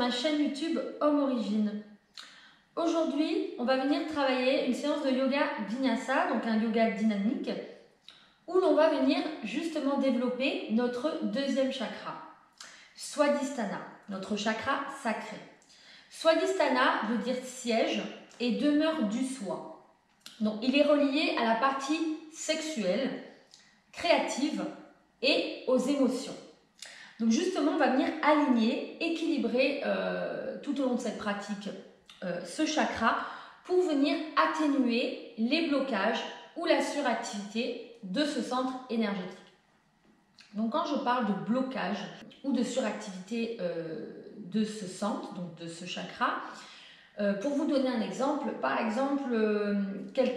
ma chaîne YouTube Homme Origine. Aujourd'hui, on va venir travailler une séance de yoga Vinyasa, donc un yoga dynamique, où l'on va venir justement développer notre deuxième chakra, Swadhisthana, notre chakra sacré. Swadhisthana veut dire siège et demeure du soi. Donc, il est relié à la partie sexuelle, créative et aux émotions. Donc justement, on va venir aligner, équilibrer tout au long de cette pratique ce chakra pour venir atténuer les blocages ou la suractivité de ce centre énergétique. Donc quand je parle de blocage ou de suractivité de ce centre, donc de ce chakra, pour vous donner un exemple, par exemple,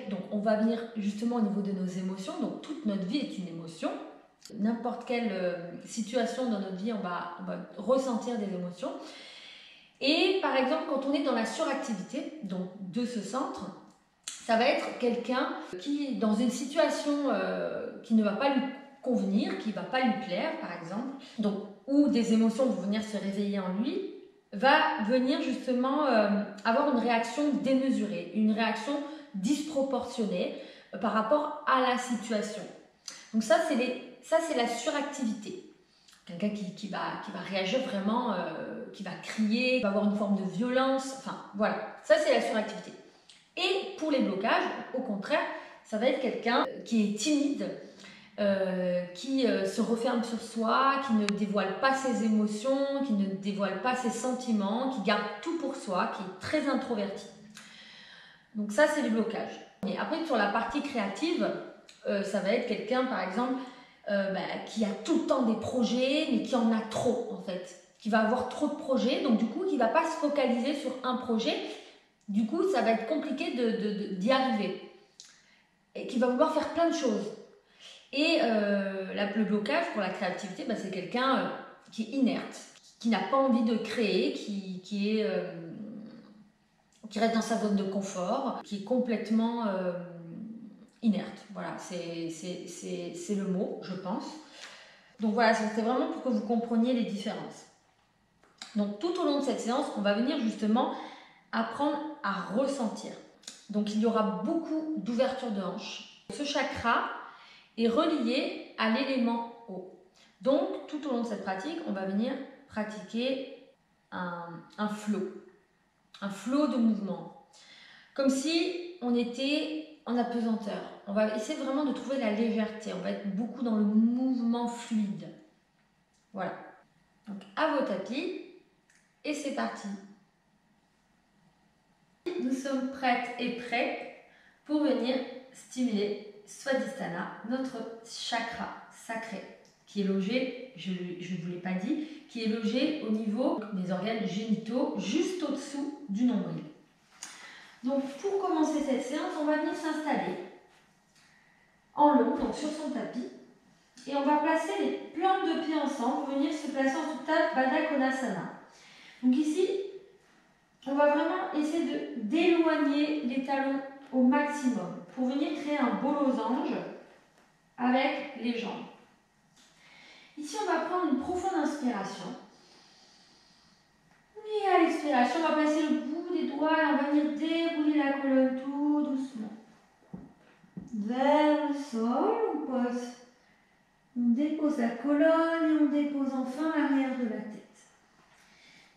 donc on va venir justement au niveau de nos émotions, donc toute notre vie est une émotion. N'importe quelle situation dans notre vie, on va ressentir des émotions. Et par exemple, quand on est dans la suractivité donc de ce centre, ça va être quelqu'un qui, dans une situation qui ne va pas lui convenir, qui ne va pas lui plaire, par exemple, donc, où des émotions vont venir se réveiller en lui, va venir justement avoir une réaction démesurée, une réaction disproportionnée par rapport à la situation. Donc ça, c'est la suractivité. Quelqu'un qui va réagir vraiment, qui va crier, qui va avoir une forme de violence. Enfin, voilà. Ça, c'est la suractivité. Et pour les blocages, au contraire, ça va être quelqu'un qui est timide, qui se referme sur soi, qui ne dévoile pas ses émotions, qui ne dévoile pas ses sentiments, qui garde tout pour soi, qui est très introverti. Donc ça, c'est les blocages. Et après, sur la partie créative, ça va être quelqu'un, par exemple, qui a tout le temps des projets, mais qui en a trop, en fait. Qui va avoir trop de projets, donc du coup, qui ne va pas se focaliser sur un projet. Du coup, ça va être compliqué d'y arriver. Et qui va vouloir faire plein de choses. Et le blocage pour la créativité, c'est quelqu'un qui est inerte, qui n'a pas envie de créer, qui reste dans sa zone de confort, qui est complètement inerte. Voilà, c'est le mot, je pense. Donc voilà, c'était vraiment pour que vous compreniez les différences. Donc tout au long de cette séance, on va venir justement apprendre à ressentir. Donc il y aura beaucoup d'ouverture de hanches. Ce chakra est relié à l'élément eau. Donc tout au long de cette pratique, on va venir pratiquer un flow de mouvement. Comme si on était en apesanteur. On va essayer vraiment de trouver la légèreté. On va être beaucoup dans le mouvement fluide. Voilà. Donc à vos tapis. Et c'est parti. Nous sommes prêtes et prêts pour venir stimuler Swadhisthana, notre chakra sacré, qui est logé, je ne vous l'ai pas dit, qui est logé au niveau des organes génitaux, juste au-dessous du nombril. Donc pour commencer cette séance, on va venir s'installer en long, donc sur son tapis, et on va placer les plantes de pieds ensemble pour venir se placer en Supta Baddha Konasana. Donc ici, on va vraiment essayer d'éloigner les talons au maximum pour venir créer un beau losange avec les jambes. Ici, on va prendre une profonde inspiration. Et à l'expiration, on va passer le bout des doigts et on va venir dérouler la colonne tout doucement. Vers le sol, on dépose la colonne et on dépose enfin l'arrière de la tête.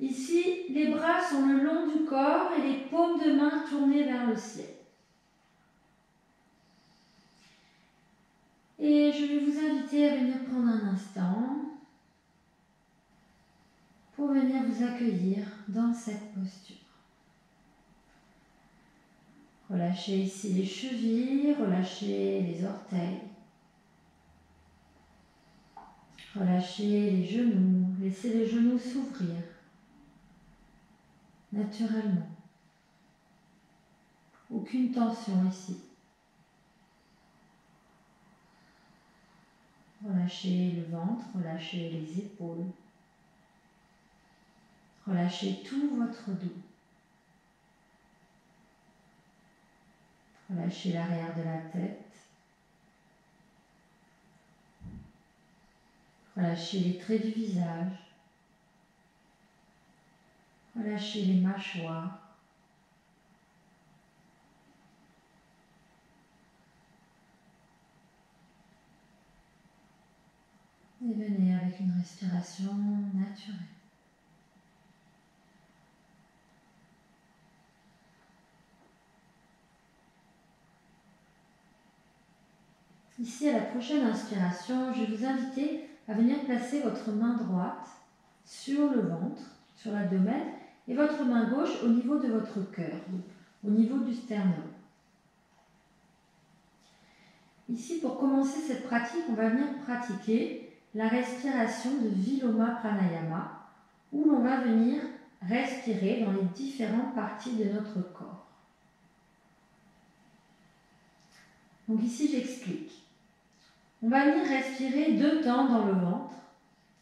Ici, les bras sont le long du corps et les paumes de main tournées vers le ciel. Et je vais vous inviter à venir prendre un instant pour venir vous accueillir dans cette posture. Relâchez ici les chevilles, relâchez les orteils. Relâchez les genoux, laissez les genoux s'ouvrir naturellement. Aucune tension ici. Relâchez le ventre, relâchez les épaules. Relâchez tout votre dos. Relâchez l'arrière de la tête. Relâchez les traits du visage. Relâchez les mâchoires. Et venez avec une respiration naturelle. Ici, à la prochaine inspiration, je vais vous inviter à venir placer votre main droite sur le ventre, sur l'abdomen, et votre main gauche au niveau de votre cœur, au niveau du sternum. Ici, pour commencer cette pratique, on va venir pratiquer la respiration de Viloma Pranayama, où l'on va venir respirer dans les différentes parties de notre corps. Donc ici, j'explique. On va venir respirer 2 temps dans le ventre,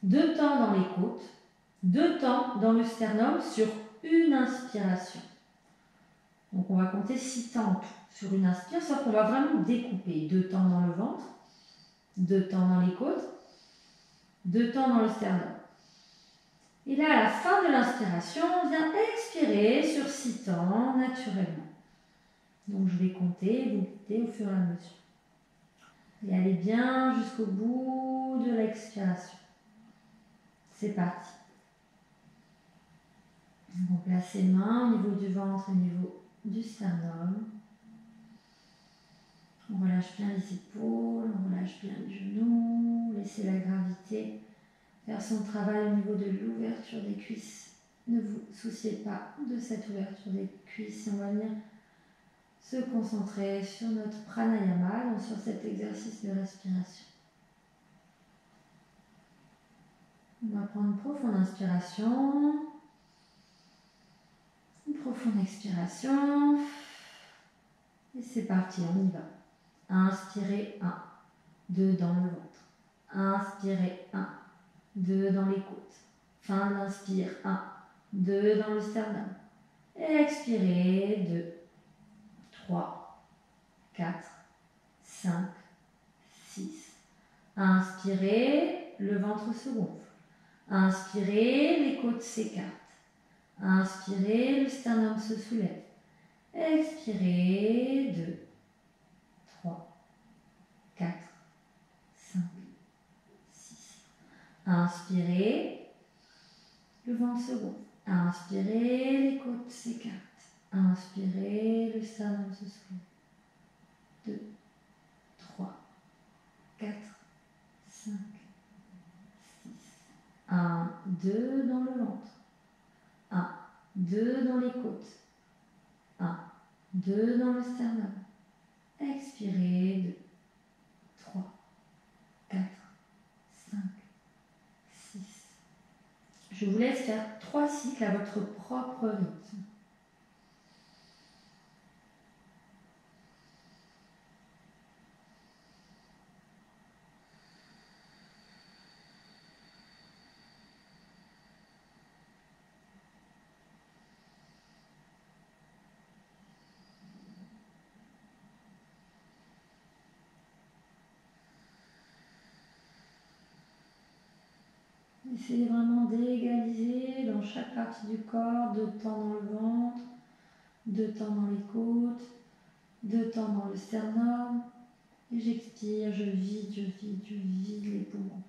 2 temps dans les côtes, 2 temps dans le sternum sur une inspiration. Donc on va compter 6 temps en tout sur une inspiration, sauf qu'on va vraiment découper 2 temps dans le ventre, 2 temps dans les côtes, 2 temps dans le sternum. Et là, à la fin de l'inspiration, on vient expirer sur 6 temps naturellement. Donc je vais compter, vous guidez au fur et à mesure. Et allez bien jusqu'au bout de l'expiration. C'est parti. On place les mains au niveau du ventre, au niveau du sternum. On relâche bien les épaules, on relâche bien les genoux. Laissez la gravité faire son travail au niveau de l'ouverture des cuisses. Ne vous souciez pas de cette ouverture des cuisses. On va venir se concentrer sur notre pranayama, donc sur cet exercice de respiration. On va prendre une profonde inspiration, une profonde expiration, et c'est parti, on y va. Inspirez 1, 2 dans le ventre, inspirez 1, 2 dans les côtes, fin d'inspire 1, 2 dans le sternum, expirez 2, 3, 4, 5, 6. Inspirez, le ventre se gonfle. Inspirez, les côtes s'écartent. Inspirez, le sternum se soulève. Expirez, 2, 3, 4, 5, 6. Inspirez, le ventre se gonfle. Inspirez, les côtes s'écartent. Inspirez, le sternum se soulève. 2, 3, 4, 5, 6. 1, 2 dans le ventre. 1, 2 dans les côtes. 1, 2 dans le sternum. Expirez, 2, 3, 4, 5, 6. Je vous laisse faire 3 cycles à votre propre rythme. Essayez vraiment d'égaliser dans chaque partie du corps, 2 temps dans le ventre, 2 temps dans les côtes, 2 temps dans le sternum. Et j'expire, je vide les poumons.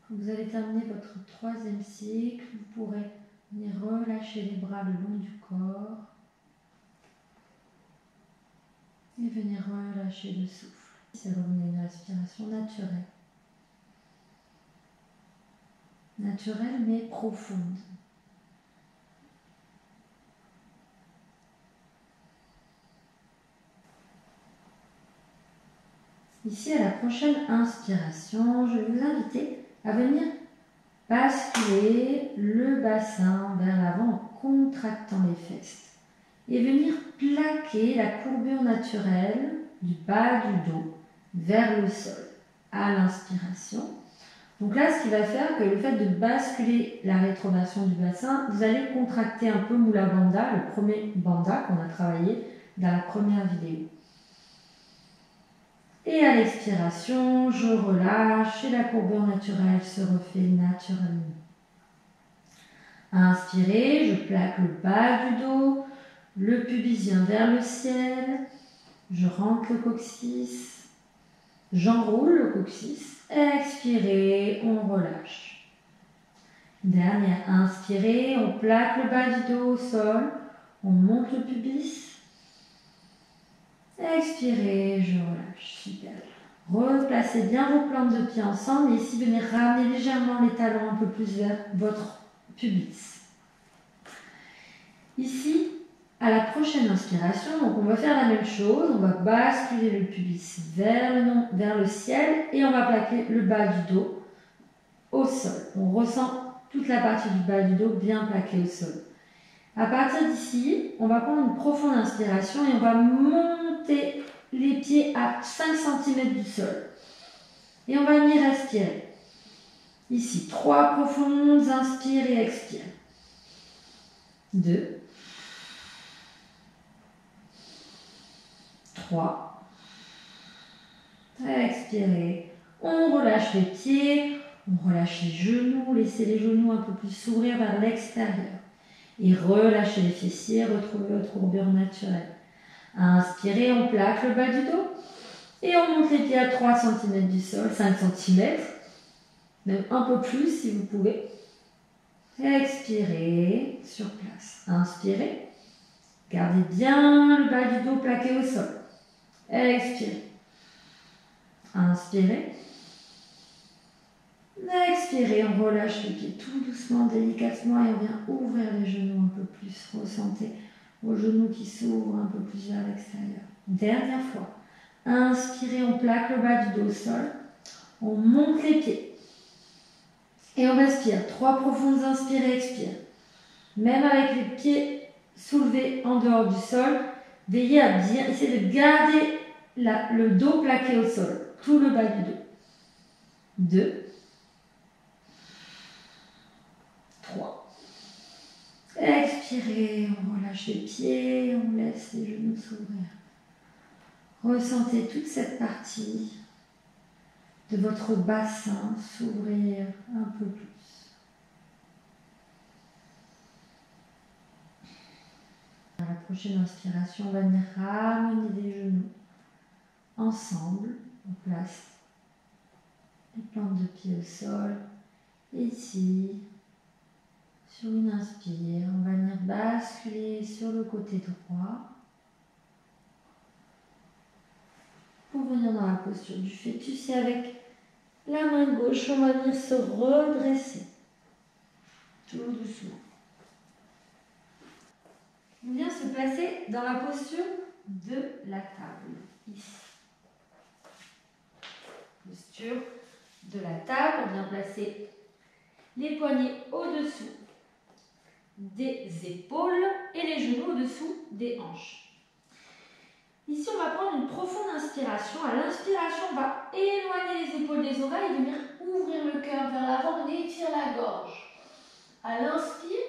Quand vous allez terminer votre 3e cycle, vous pourrez venir relâcher les bras le long du corps et venir relâcher le souffle. C'est revenir à une respiration naturelle. Naturelle mais profonde. Ici, à la prochaine inspiration, je vais vous inviter à venir basculer le bassin vers l'avant en contractant les fesses et venir plaquer la courbure naturelle du bas du dos vers le sol à l'inspiration. Donc là, ce qui va faire que le fait de basculer la rétroversion du bassin, vous allez contracter un peu Mula Bandha, le premier bandha qu'on a travaillé dans la première vidéo. Et à l'expiration, je relâche et la courbure naturelle se refait naturellement. Inspirez, je plaque le bas du dos, le pubis vient vers le ciel, je rentre le coccyx, j'enroule le coccyx. Expirez, on relâche. Dernière, inspirez, on plaque le bas du dos au sol, on monte le pubis. Expirez, je relâche, super. Replacez bien vos plantes de pied ensemble et ici venez ramener légèrement les talons un peu plus vers votre pubis. Ici, à la prochaine inspiration, donc on va faire la même chose, on va basculer le pubis vers le ciel et on va plaquer le bas du dos au sol. On ressent toute la partie du bas du dos bien plaquée au sol. À partir d'ici, on va prendre une profonde inspiration et on va monter les pieds à 5 cm du sol. Et on va venir respirer. Ici, 3 profondes, inspire et expire. 2, 3, expirez. On relâche les pieds, on relâche les genoux, laissez les genoux un peu plus s'ouvrir vers l'extérieur. Et relâchez les fessiers, retrouvez votre courbure naturelle. Inspirez, on plaque le bas du dos. Et on monte les pieds à 3 cm du sol, 5 cm. Même un peu plus si vous pouvez. Expirez sur place. Inspirez. Gardez bien le bas du dos plaqué au sol. Expirez. Inspirez. Expirez, on relâche les pieds tout doucement, délicatement et on vient ouvrir les genoux un peu plus. Ressentez vos genoux qui s'ouvrent un peu plus vers l'extérieur. Dernière fois. Inspirez, on plaque le bas du dos au sol. On monte les pieds. Et on respire. 3 profondes inspirez, expire. Même avec les pieds soulevés en dehors du sol, veillez à bien essayer de garder le dos plaqué au sol. Tout le bas du dos. 2, 3. Expirez, on relâche les pieds, on laisse les genoux s'ouvrir. Ressentez toute cette partie de votre bassin s'ouvrir un peu plus. À la prochaine inspiration, on va venir ramener les genoux ensemble. On place les plantes de pied au sol. Et ici, sur une inspire, on va venir basculer sur le côté droit pour venir dans la posture du fœtus et avec la main gauche, on va venir se redresser tout doucement. On vient se placer dans la posture de la table, ici. Posture de la table, on vient placer les poignets au-dessous des épaules et les genoux au-dessous des hanches. Ici, on va prendre une profonde inspiration. À l'inspiration, on va éloigner les épaules des oreilles, venir ouvrir le cœur vers l'avant, on étire la gorge. À l'inspire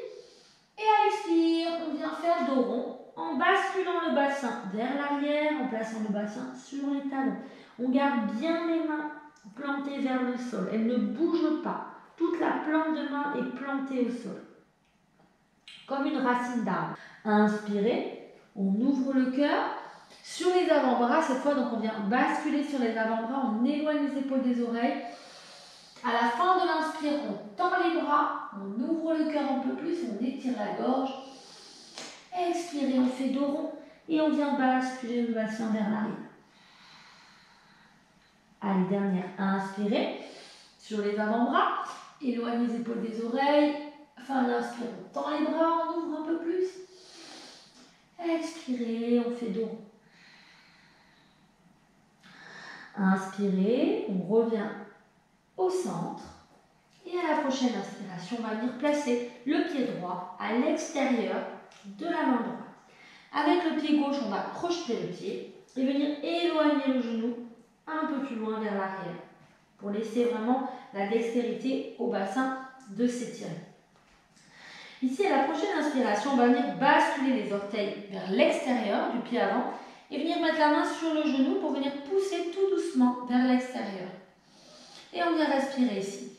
et à l'expire, on vient faire dos rond en basculant le bassin vers l'arrière, en plaçant le bassin sur les talons. On garde bien les mains plantées vers le sol. Elles ne bougent pas. Toute la plante de main est plantée au sol, comme une racine d'arbre. Inspirez, on ouvre le cœur. Sur les avant-bras, cette fois, donc on vient basculer sur les avant-bras, on éloigne les épaules des oreilles. À la fin de l'inspire, on tend les bras, on ouvre le cœur un peu plus, on étire la gorge. Expirez, on fait dos rond et on vient basculer le bassin vers l'arrière. Allez, dernière, inspirez sur les avant-bras, éloigne les épaules des oreilles. Fin d'inspire, on tend les bras, on ouvre un peu plus. Expirez, on fait dos rond. Inspirez, on revient au centre. Et à la prochaine inspiration, on va venir placer le pied droit à l'extérieur de la main droite. Avec le pied gauche, on va projeter le pied et venir éloigner le genou un peu plus loin vers l'arrière pour laisser vraiment la dextérité au bassin de s'étirer. Ici, à la prochaine inspiration, on va venir basculer les orteils vers l'extérieur du pied avant et venir mettre la main sur le genou pour venir pousser tout doucement vers l'extérieur. Et on vient respirer ici.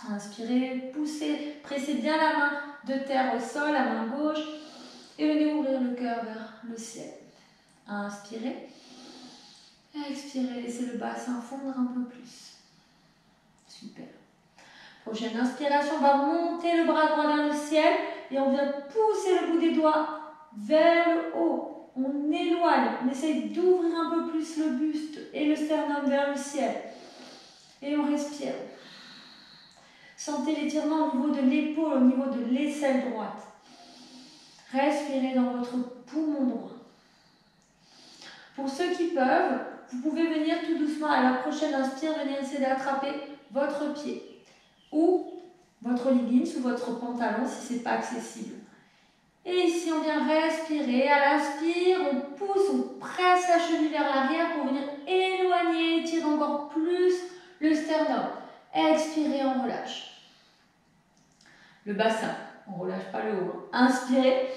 Inspirez, poussez, pressez bien la main de terre au sol, la main gauche, et venez ouvrir le cœur vers le ciel. Inspirez, expirez, laissez le bassin fondre un peu plus. Super. Prochaine inspiration, on va monter le bras droit vers le ciel et on vient pousser le bout des doigts vers le haut. On éloigne, on essaye d'ouvrir un peu plus le buste et le sternum vers le ciel. Et on respire. Sentez l'étirement au niveau de l'épaule, au niveau de l'aisselle droite. Respirez dans votre poumon droit. Pour ceux qui peuvent, vous pouvez venir tout doucement à la prochaine inspire, venir essayer d'attraper votre pied ou votre leggings ou votre pantalon si ce n'est pas accessible. Et ici, on vient respirer. À l'inspire, on pousse, on presse la cheville vers l'arrière pour venir éloigner, étirer encore plus le sternum. Expirez, on relâche. Le bassin, on ne relâche pas le haut. Inspirez.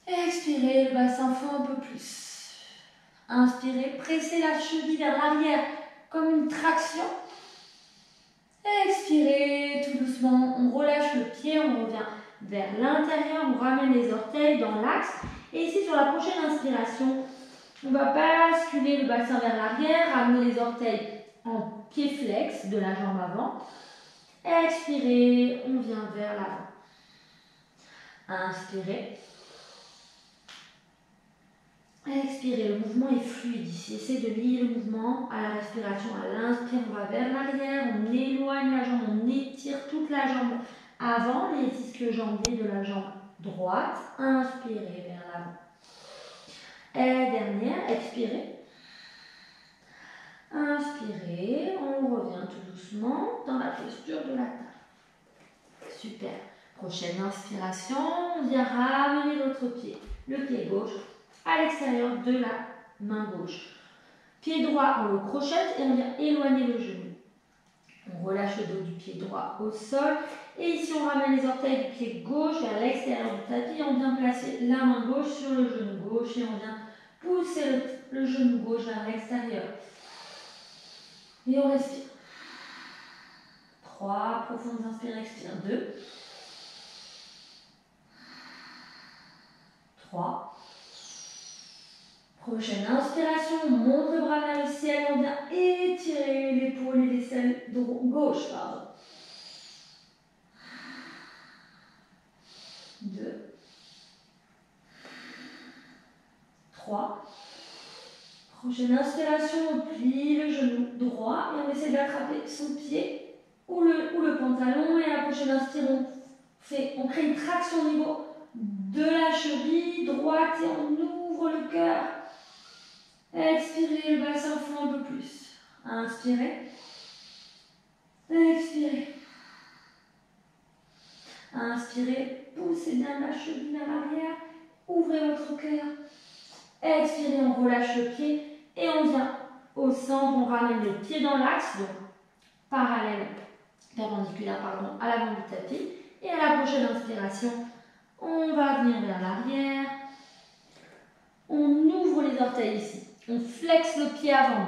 Expirez, le bassin fond un peu plus. Inspirez, pressez la cheville vers l'arrière comme une traction. Expirez, tout doucement, on relâche le pied, on revient vers l'intérieur, on ramène les orteils dans l'axe. Et ici, sur la prochaine inspiration, on va basculer le bassin vers l'arrière, ramener les orteils en pied flex de la jambe avant. Expirez, on vient vers l'avant. Inspirez. Expirez, le mouvement est fluide ici. Essayez de lier le mouvement à la respiration. À l'inspire, on va vers l'arrière, on éloigne la jambe, on étire toute la jambe avant, les disques jambiers de la jambe droite. Inspirez vers l'avant. Et dernière, expirez. Inspirez, on revient tout doucement dans la posture de la table. Super. Prochaine inspiration, on vient ramener l'autre pied, le pied gauche, à l'extérieur de la main gauche. Pied droit, on le crochette et on vient éloigner le genou. On relâche le dos du pied droit au sol. Et ici, on ramène les orteils du pied gauche vers l'extérieur du tapis. On vient placer la main gauche sur le genou gauche et on vient pousser le genou gauche vers l'extérieur. Et on respire. 3 profondes inspire, expire. 2. 3. Prochaine inspiration, on monte le bras vers le ciel, on vient étirer l'épaule et l'aisselle gauche. 2. 3. Prochaine inspiration, on plie le genou droit et on essaie d'attraper son pied ou le pantalon. Et à la prochaine inspire, on crée une traction au niveau de la cheville droite et on ouvre le cœur. Expirez, le bassin fond un peu plus. Inspirez. Expirez. Inspirez, poussez bien la cheville vers l'arrière. Ouvrez votre cœur. Expirez, on relâche le pied et on vient au centre. On ramène le pied dans l'axe, donc perpendiculaire à l'avant du tapis. Et à la prochaine inspiration, on va venir vers l'arrière. On ouvre les orteils ici. On flexe le pied avant.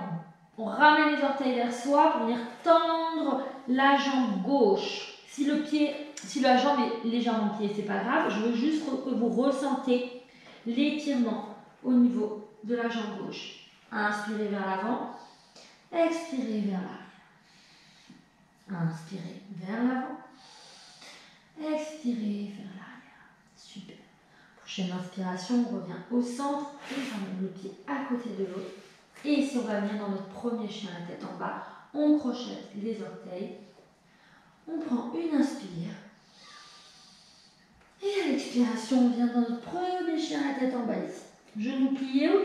On ramène les orteils vers soi pour venir tendre la jambe gauche. Si la jambe est légèrement pliée, c'est pas grave. Je veux juste que vous ressentez l'étirement au niveau de la jambe gauche. Inspirez vers l'avant. Expirez vers l'arrière. Inspirez vers l'avant. Expirez vers l'arrière. Super. Prochaine inspiration, on revient au centre et on ramène le pied à côté de l'autre. Et ici, on va venir dans notre premier chien, la tête en bas. On crochette les orteils. On prend une inspire. Et à l'expiration, on vient dans notre premier chien, la tête en bas ici. Genoux pliés ou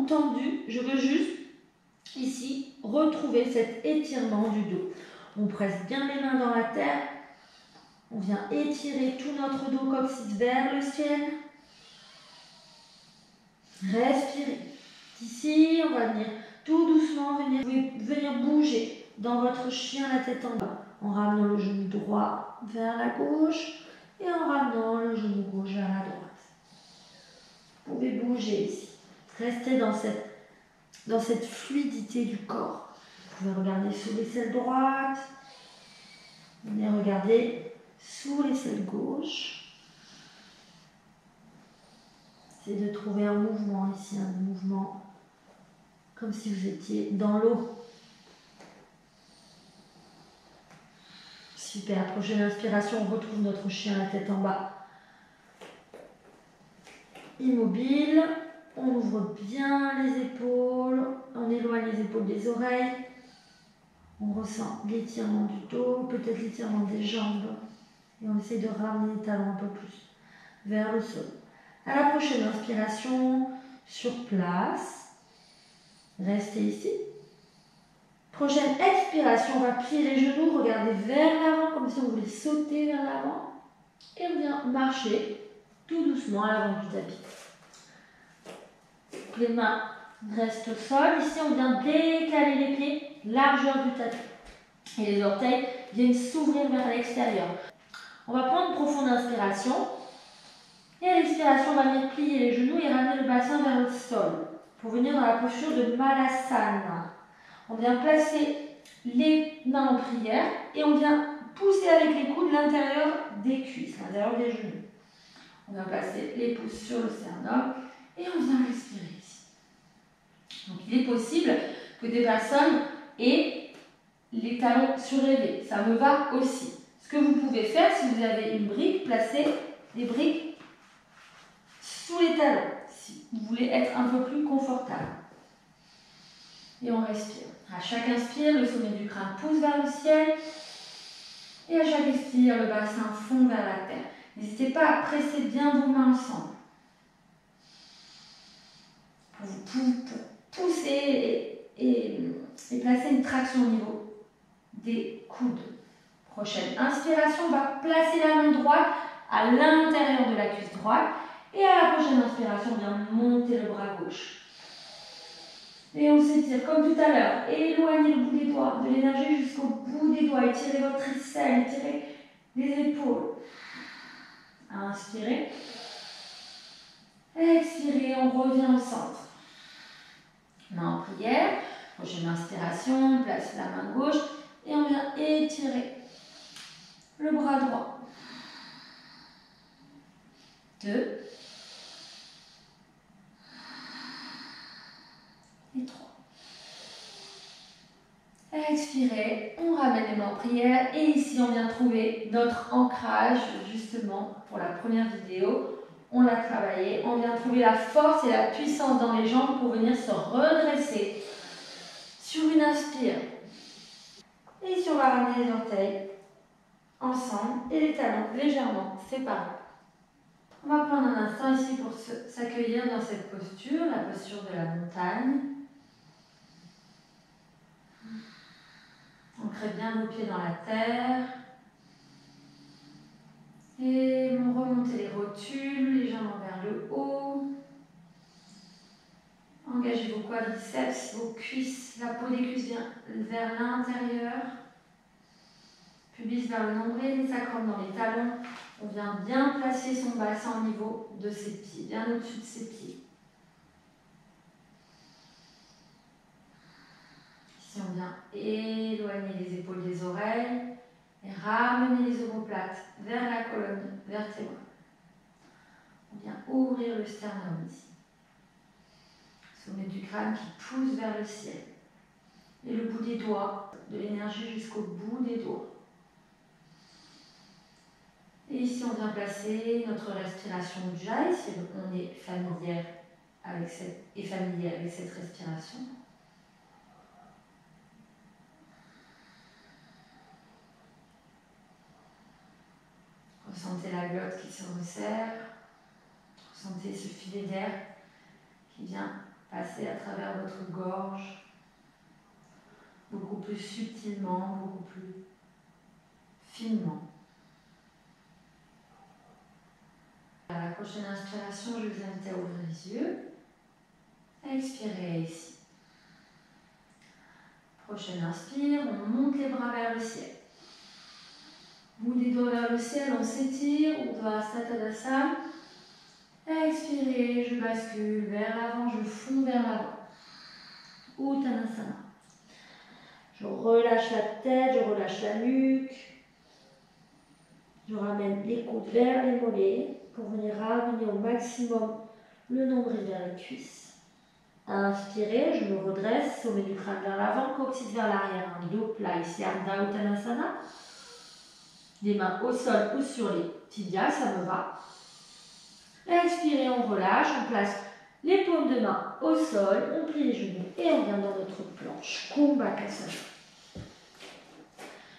tendus. Je veux juste, ici, retrouver cet étirement du dos. On presse bien les mains dans la terre. On vient étirer tout notre dos coccyx vers le ciel. Respirez. Ici, on va venir tout doucement venir bouger dans votre chien la tête en bas en ramenant le genou droit vers la gauche Et en ramenant le genou gauche vers la droite. Vous pouvez bouger ici. Restez dans cette fluidité du corps. Vous pouvez regarder sous l'aisselle droite. Venez regarder sous l'aisselle gauche. Essayez de trouver un mouvement ici, un mouvement comme si vous étiez dans l'eau. Super, prochaine inspiration, on retrouve notre chien la tête en bas. Immobile, on ouvre bien les épaules, on éloigne les épaules des oreilles. On ressent l'étirement du dos, peut-être l'étirement des jambes. Et on essaie de ramener les talons un peu plus vers le sol. À la prochaine inspiration, sur place, restez ici. Prochaine expiration, on va plier les genoux, regardez vers l'avant, comme si on voulait sauter vers l'avant. Et on vient marcher tout doucement à l'avant du tapis. Les mains restent au sol. Ici, on vient décaler les pieds, largeur du tapis. Et les orteils viennent s'ouvrir vers l'extérieur. On va prendre une profonde inspiration. Et à l'expiration, on va venir plier les genoux et ramener le bassin vers le sol. Pour venir dans la posture de Malasana. On vient placer les mains en prière et on vient pousser avec les coudes l'intérieur des cuisses, l'intérieur des genoux. On vient placer les pouces sur le sternum et on vient respirer ici. Donc il est possible que des personnes aient les talons surélevés. Ça me va aussi. Ce que vous pouvez faire, si vous avez une brique, placez les briques sous les talons, si vous voulez être un peu plus confortable. Et on respire. À chaque inspire, le sommet du crâne pousse vers le ciel. Et à chaque expire, le bassin fond vers la terre. N'hésitez pas à presser bien vos mains ensemble. Pour pousser et placer une traction au niveau des coudes. Prochaine inspiration, on va placer la main droite à l'intérieur de la cuisse droite. Et à la prochaine inspiration, on vient monter le bras gauche. Et on s'étire comme tout à l'heure. Éloignez le bout des doigts, de l'énergie jusqu'au bout des doigts. Étirez votre aisselle, étirez les épaules. Inspirez. Expirez, on revient au centre. Main en prière. Prochaine inspiration, on place la main gauche et on vient étirer le bras droit. 2. Et 3. Expirez, on ramène les mains en prière et ici on vient trouver notre ancrage justement pour la première vidéo. On l'a travaillé, on vient trouver la force et la puissance dans les jambes pour venir se redresser sur une inspire. Et ici on va ramener les orteils ensemble et les talons légèrement séparés. On va prendre un instant ici pour s'accueillir dans cette posture, la posture de la montagne. Ancrez bien vos pieds dans la terre. Et remontez les rotules, légèrement vers le haut. Engagez vos quadriceps, vos cuisses. La peau des cuisses vient vers l'intérieur. Pubis vers le nombril, les sacrum dans les talons. On vient bien placer son bassin au niveau de ses pieds, bien au-dessus de ses pieds. Ici, on vient éloigner les épaules des oreilles et ramener les omoplates vers la colonne vertébrale. On vient ouvrir le sternum ici. Sommet du crâne qui pousse vers le ciel. Et le bout des doigts, de l'énergie jusqu'au bout des doigts. Et ici, on vient placer notre respiration Ujjayi, si on est familier avec cette respiration. Ressentez la glotte qui se resserre. Ressentez ce filet d'air qui vient passer à travers votre gorge, beaucoup plus subtilement, beaucoup plus finement. À la prochaine inspiration, je vous invite à ouvrir les yeux. Expirez ici. Prochaine inspire, on monte les bras vers le ciel. Bout des doigts vers le ciel, on s'étire, Urdhva Tadasana. Expirez, je bascule vers l'avant, je fonds vers l'avant. Uttanasana. Je relâche la tête, je relâche la nuque. Je ramène les coudes vers les mollets pour venir ramener au maximum le nombril vers les cuisses. Inspirez, je me redresse, sommet du crâne vers l'avant, coccyx vers l'arrière, un dos plat ici, Ardha Uttanasana. Les mains au sol ou sur les tibias, ça me va. Expirez, on relâche, on place les paumes de main au sol, on plie les genoux et on vient dans notre planche. Kumbhakasana.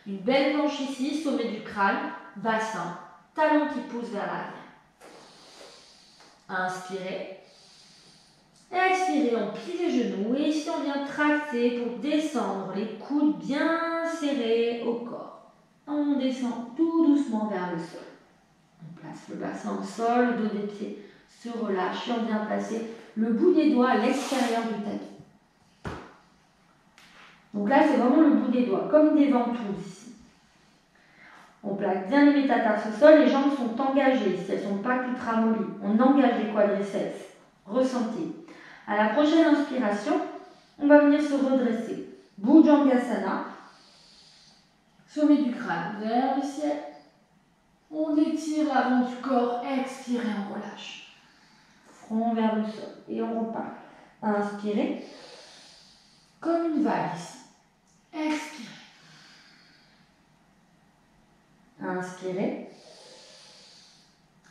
Une belle planche ici, sommet du crâne, bassin, talons qui poussent vers l'arrière. Inspirez. Expirez, on plie les genoux et ici on vient tracter pour descendre les coudes bien serrés au corps. On descend tout doucement vers le sol. On place le bassin au sol, le dos des pieds se relâche et on vient placer le bout des doigts à l'extérieur du tapis. Donc là c'est vraiment le bout des doigts, comme des ventouses ici. On place bien les métatarses au sol, les jambes sont engagées ici, elles ne sont pas toutes ramollies. On engage les quadriceps, ressentez. À la prochaine inspiration, on va venir se redresser. Bhujangasana, sommet du crâne vers le ciel. On étire l'avant du corps, expirez, on relâche. Front vers le sol et on repart. Inspirez, comme une vague ici. Expirez. Inspirez.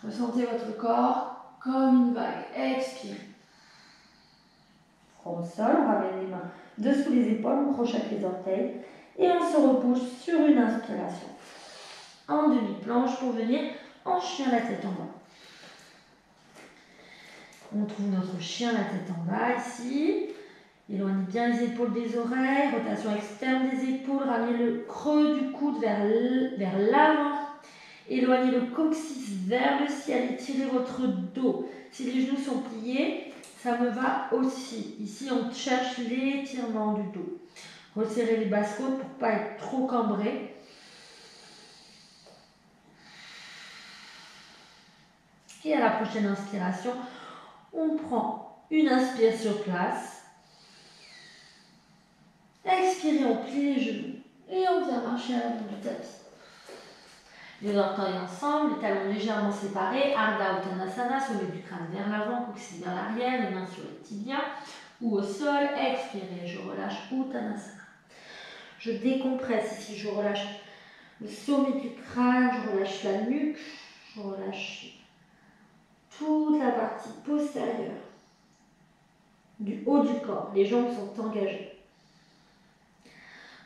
Ressentez votre corps comme une vague. Expirez. Front au sol, on ramène les mains dessous les épaules, on crochette les orteils et on se repousse sur une inspiration. En demi-planche pour venir en chien la tête en bas. On trouve notre chien la tête en bas ici. Éloignez bien les épaules des oreilles, rotation externe des épaules, ramenez le creux du coude vers l'avant. Éloignez le coccyx vers le ciel, étirez votre dos. Si les genoux sont pliés, ça me va aussi. Ici, on cherche l'étirement du dos. Resserrez les basses-côtes pour ne pas être trop cambré. Et à la prochaine inspiration, on prend une inspire sur place. Expirez, on plie les genoux et on vient marcher à l'avant du tapis. Les orteils ensemble, les talons légèrement séparés. Ardha Uttanasana, sommet du crâne vers l'avant, coccyx vers l'arrière, les mains sur les tibias ou au sol. Expirez, je relâche Uttanasana. Je décompresse ici, je relâche le sommet du crâne, je relâche la nuque, je relâche toute la partie postérieure du haut du corps. Les jambes sont engagées.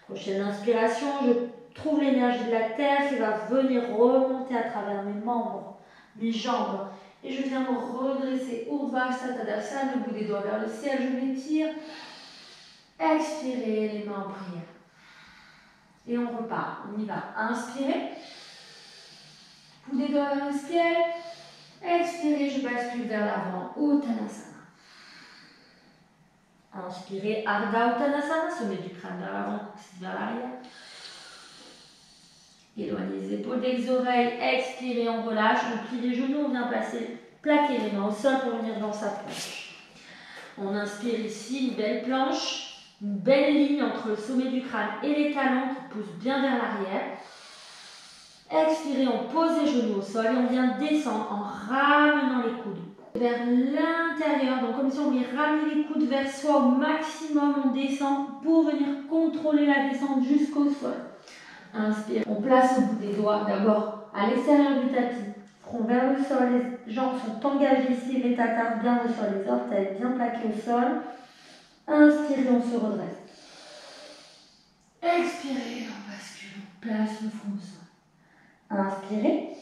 Prochaine inspiration, je trouve l'énergie de la terre qui va venir remonter à travers mes membres, mes jambes. Et je viens me redresser. Urdhva Tadasana, le bout des doigts vers le ciel, je m'étire. Expirez, les mains en prière. Et on repart. On y va. Inspirez. Bout des doigts vers le ciel. Expirez, je bascule vers l'avant. Uttanasana. Inspirez, Ardha Uttanasana, sommet du crâne vers l'avant, coccyx vers l'arrière. Éloignez les épaules des oreilles. Expirez, on relâche, on plie les genoux, on vient plaquer les mains au sol pour venir dans sa planche. On inspire ici, une belle planche, une belle ligne entre le sommet du crâne et les talons qui poussent bien vers l'arrière. Expirez, on pose les genoux au sol et on vient descendre en ramenant les coudes vers l'intérieur. Donc comme si on vient ramener les coudes vers soi au maximum, on descend pour venir contrôler la descente jusqu'au sol. Inspire, on place au bout des doigts d'abord à l'extérieur du tapis, front vers le sol, les jambes sont engagées ici, les métatarses bien sur les orteils, bien plaqués au sol. Inspirez, on se redresse. Expirez, on bascule, on place le front au sol. Inspirez.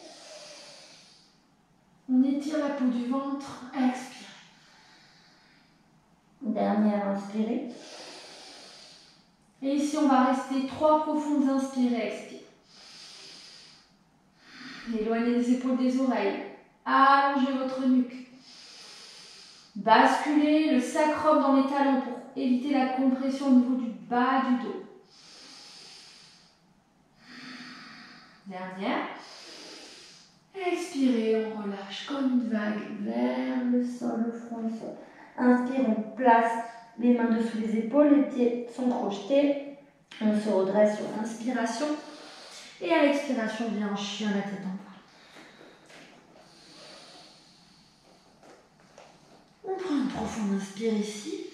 On étire la peau du ventre. Expirez. Dernière, inspirez. Et ici, on va rester 3 profondes inspirées. Expirez. Éloignez les épaules des oreilles. Allongez votre nuque. Basculez le sacrum dans les talons pour éviter la compression au niveau du bas du dos. Dernière. Expirez, on relâche comme une vague vers le sol, le front, le sol. Inspire, on place les mains dessous les épaules, les pieds sont projetés. On se redresse sur l'inspiration. Et à l'expiration, on vient en chien, la tête en bas. On prend une profonde inspire ici.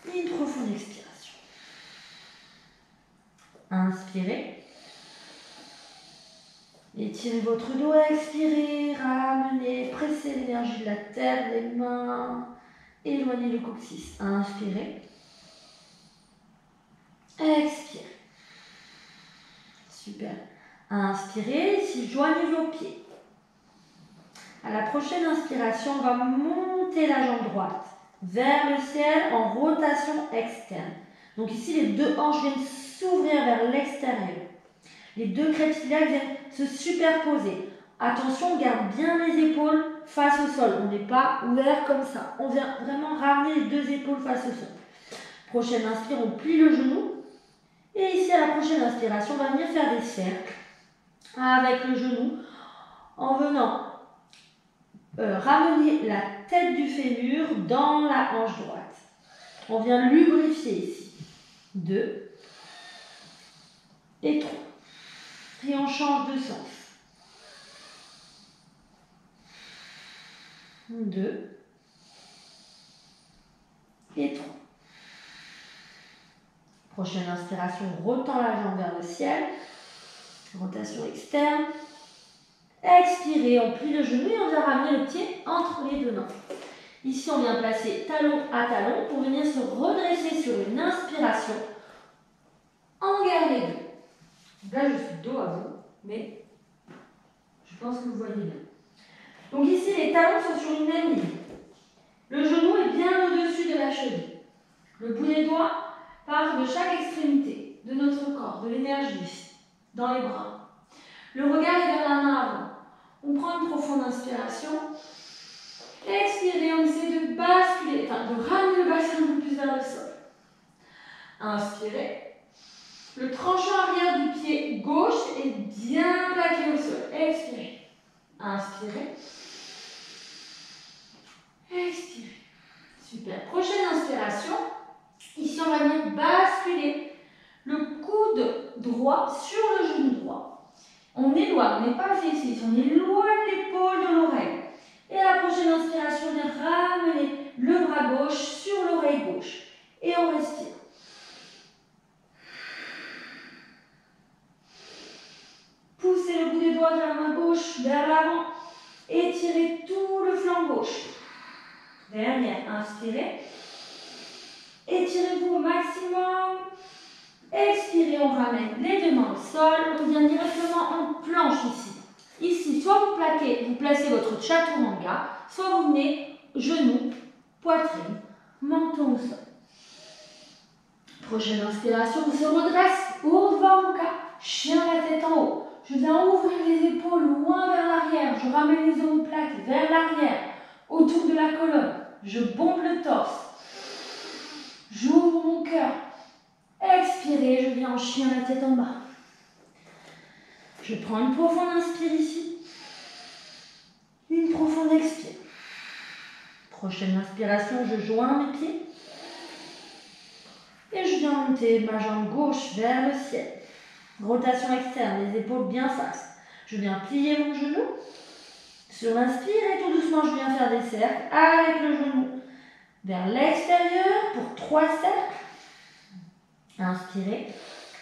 Et une profonde expiration. Inspirez. Étirez votre dos, expirez, ramenez, pressez l'énergie de la terre, les mains, éloignez le coccyx. Inspirez. Expirez. Super. Inspirez, ici, joignez vos pieds. À la prochaine inspiration, on va monter la jambe droite vers le ciel en rotation externe. Donc ici, les deux hanches viennent s'ouvrir vers l'extérieur. Les deux crêtes iliaques viennent se superposer. Attention, on garde bien les épaules face au sol. On n'est pas ouvert comme ça. On vient vraiment ramener les deux épaules face au sol. Prochaine inspire, on plie le genou. Et ici, à la prochaine inspiration, on va venir faire des cercles avec le genou en venant ramener la tête du fémur dans la hanche droite. On vient lubrifier ici. 2 et 3. Et on change de sens. 2 et 3. Prochaine inspiration, on retend la jambe vers le ciel. Rotation externe. Expirez, on plie le genou et on vient ramener le pied entre les deux mains. Ici, on vient placer talon à talon pour venir se redresser sur une inspiration. En garde les deux. Là, je suis dos à vous, mais je pense que vous voyez bien. Donc ici, les talons sont sur une même ligne. Le genou est bien au-dessus de la cheville. Le bout des doigts part de chaque extrémité de notre corps, de l'énergie ici, dans les bras. Le regard est vers la main avant. On prend une profonde inspiration. Expirez, on essaie de basculer, de ramener le bassin un peu plus vers le sol. Inspirez. Le tranchant arrière du pied gauche est bien plaqué au sol. Expirez. Inspirez. Expirez. Super. Prochaine inspiration. Ici, on va venir basculer le coude droit sur le genou droit. On éloigne, on n'est pas ici, on éloigne l'épaule de l'oreille. Et à la prochaine inspiration, on vient ramener le bras gauche sur l'oreille gauche. Et on respire. Poussez le bout des doigts de la main gauche vers l'avant. Étirez tout le flanc gauche. Dernière, inspirez. Étirez-vous au maximum. Expirez, on ramène les deux mains au sol. On vient directement en planche ici. Ici, soit vous placez votre chaturanga, soit vous venez genoux, poitrine, menton au sol. Prochaine inspiration, on se redresse, Urdhva Mukha, chien la tête en haut. Je viens ouvrir les épaules loin vers l'arrière. Je ramène les omoplates vers l'arrière, autour de la colonne. Je bombe le torse. J'ouvre mon cœur. Expirez, je viens en chien la tête en bas. Je prends une profonde inspire ici. Une profonde expire. Prochaine inspiration, je joins mes pieds. Et je viens monter ma jambe gauche vers le ciel. Rotation externe, les épaules bien face. Je viens plier mon genou. Sur l'inspire et tout doucement, je viens faire des cercles avec le genou vers l'extérieur pour 3 cercles. Inspirez,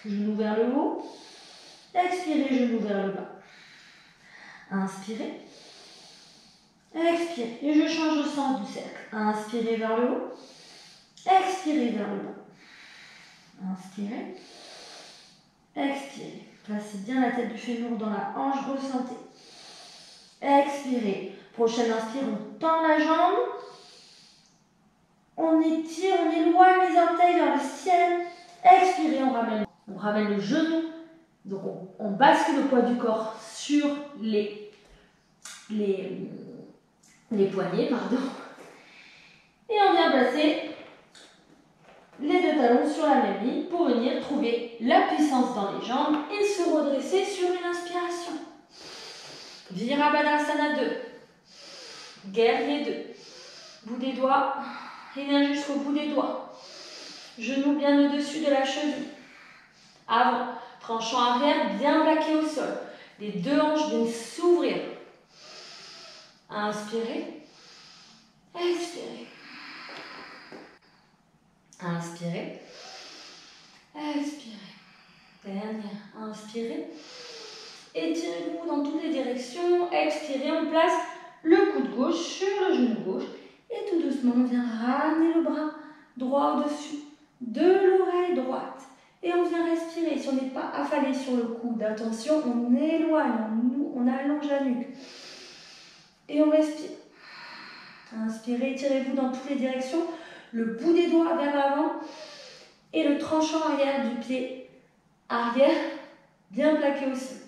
genou vers le haut. Expirez, genou vers le bas. Inspirez. Expirez. Et je change le sens du cercle. Inspirez vers le haut. Expirez vers le bas. Inspirez. Expirez. Placez bien la tête du fémur dans la hanche, ressentez. Expirez. Prochaine inspire, on tend la jambe. On étire, on éloigne les orteils vers le ciel. Expirez, on ramène le genou. Donc on bascule le poids du corps sur les poignets, pardon. Et on vient placer les deux talons sur la même ligne pour venir trouver la puissance dans les jambes et se redresser sur une inspiration. Virabhadrasana 2. Guerrier 2. Bout des doigts. Et bien jusqu'au bout des doigts. Genoux bien au-dessus de la cheville. Avant. Tranchant arrière bien plaqué au sol. Les deux hanches viennent s'ouvrir. Inspirez. Expirez. Inspirez. Expirez. Dernière. Inspirez. Étirez-vous dans toutes les directions. Expirez. On place le coude gauche sur le genou gauche. Et tout doucement, on vient ramener le bras droit au-dessus de l'oreille droite. Et on vient respirer. Si on n'est pas affalé sur le coude, attention, on éloigne, on allonge la nuque. Et on respire. Inspirez, étirez-vous dans toutes les directions. Le bout des doigts vers l'avant. Et le tranchant arrière du pied arrière, bien plaqué au sol.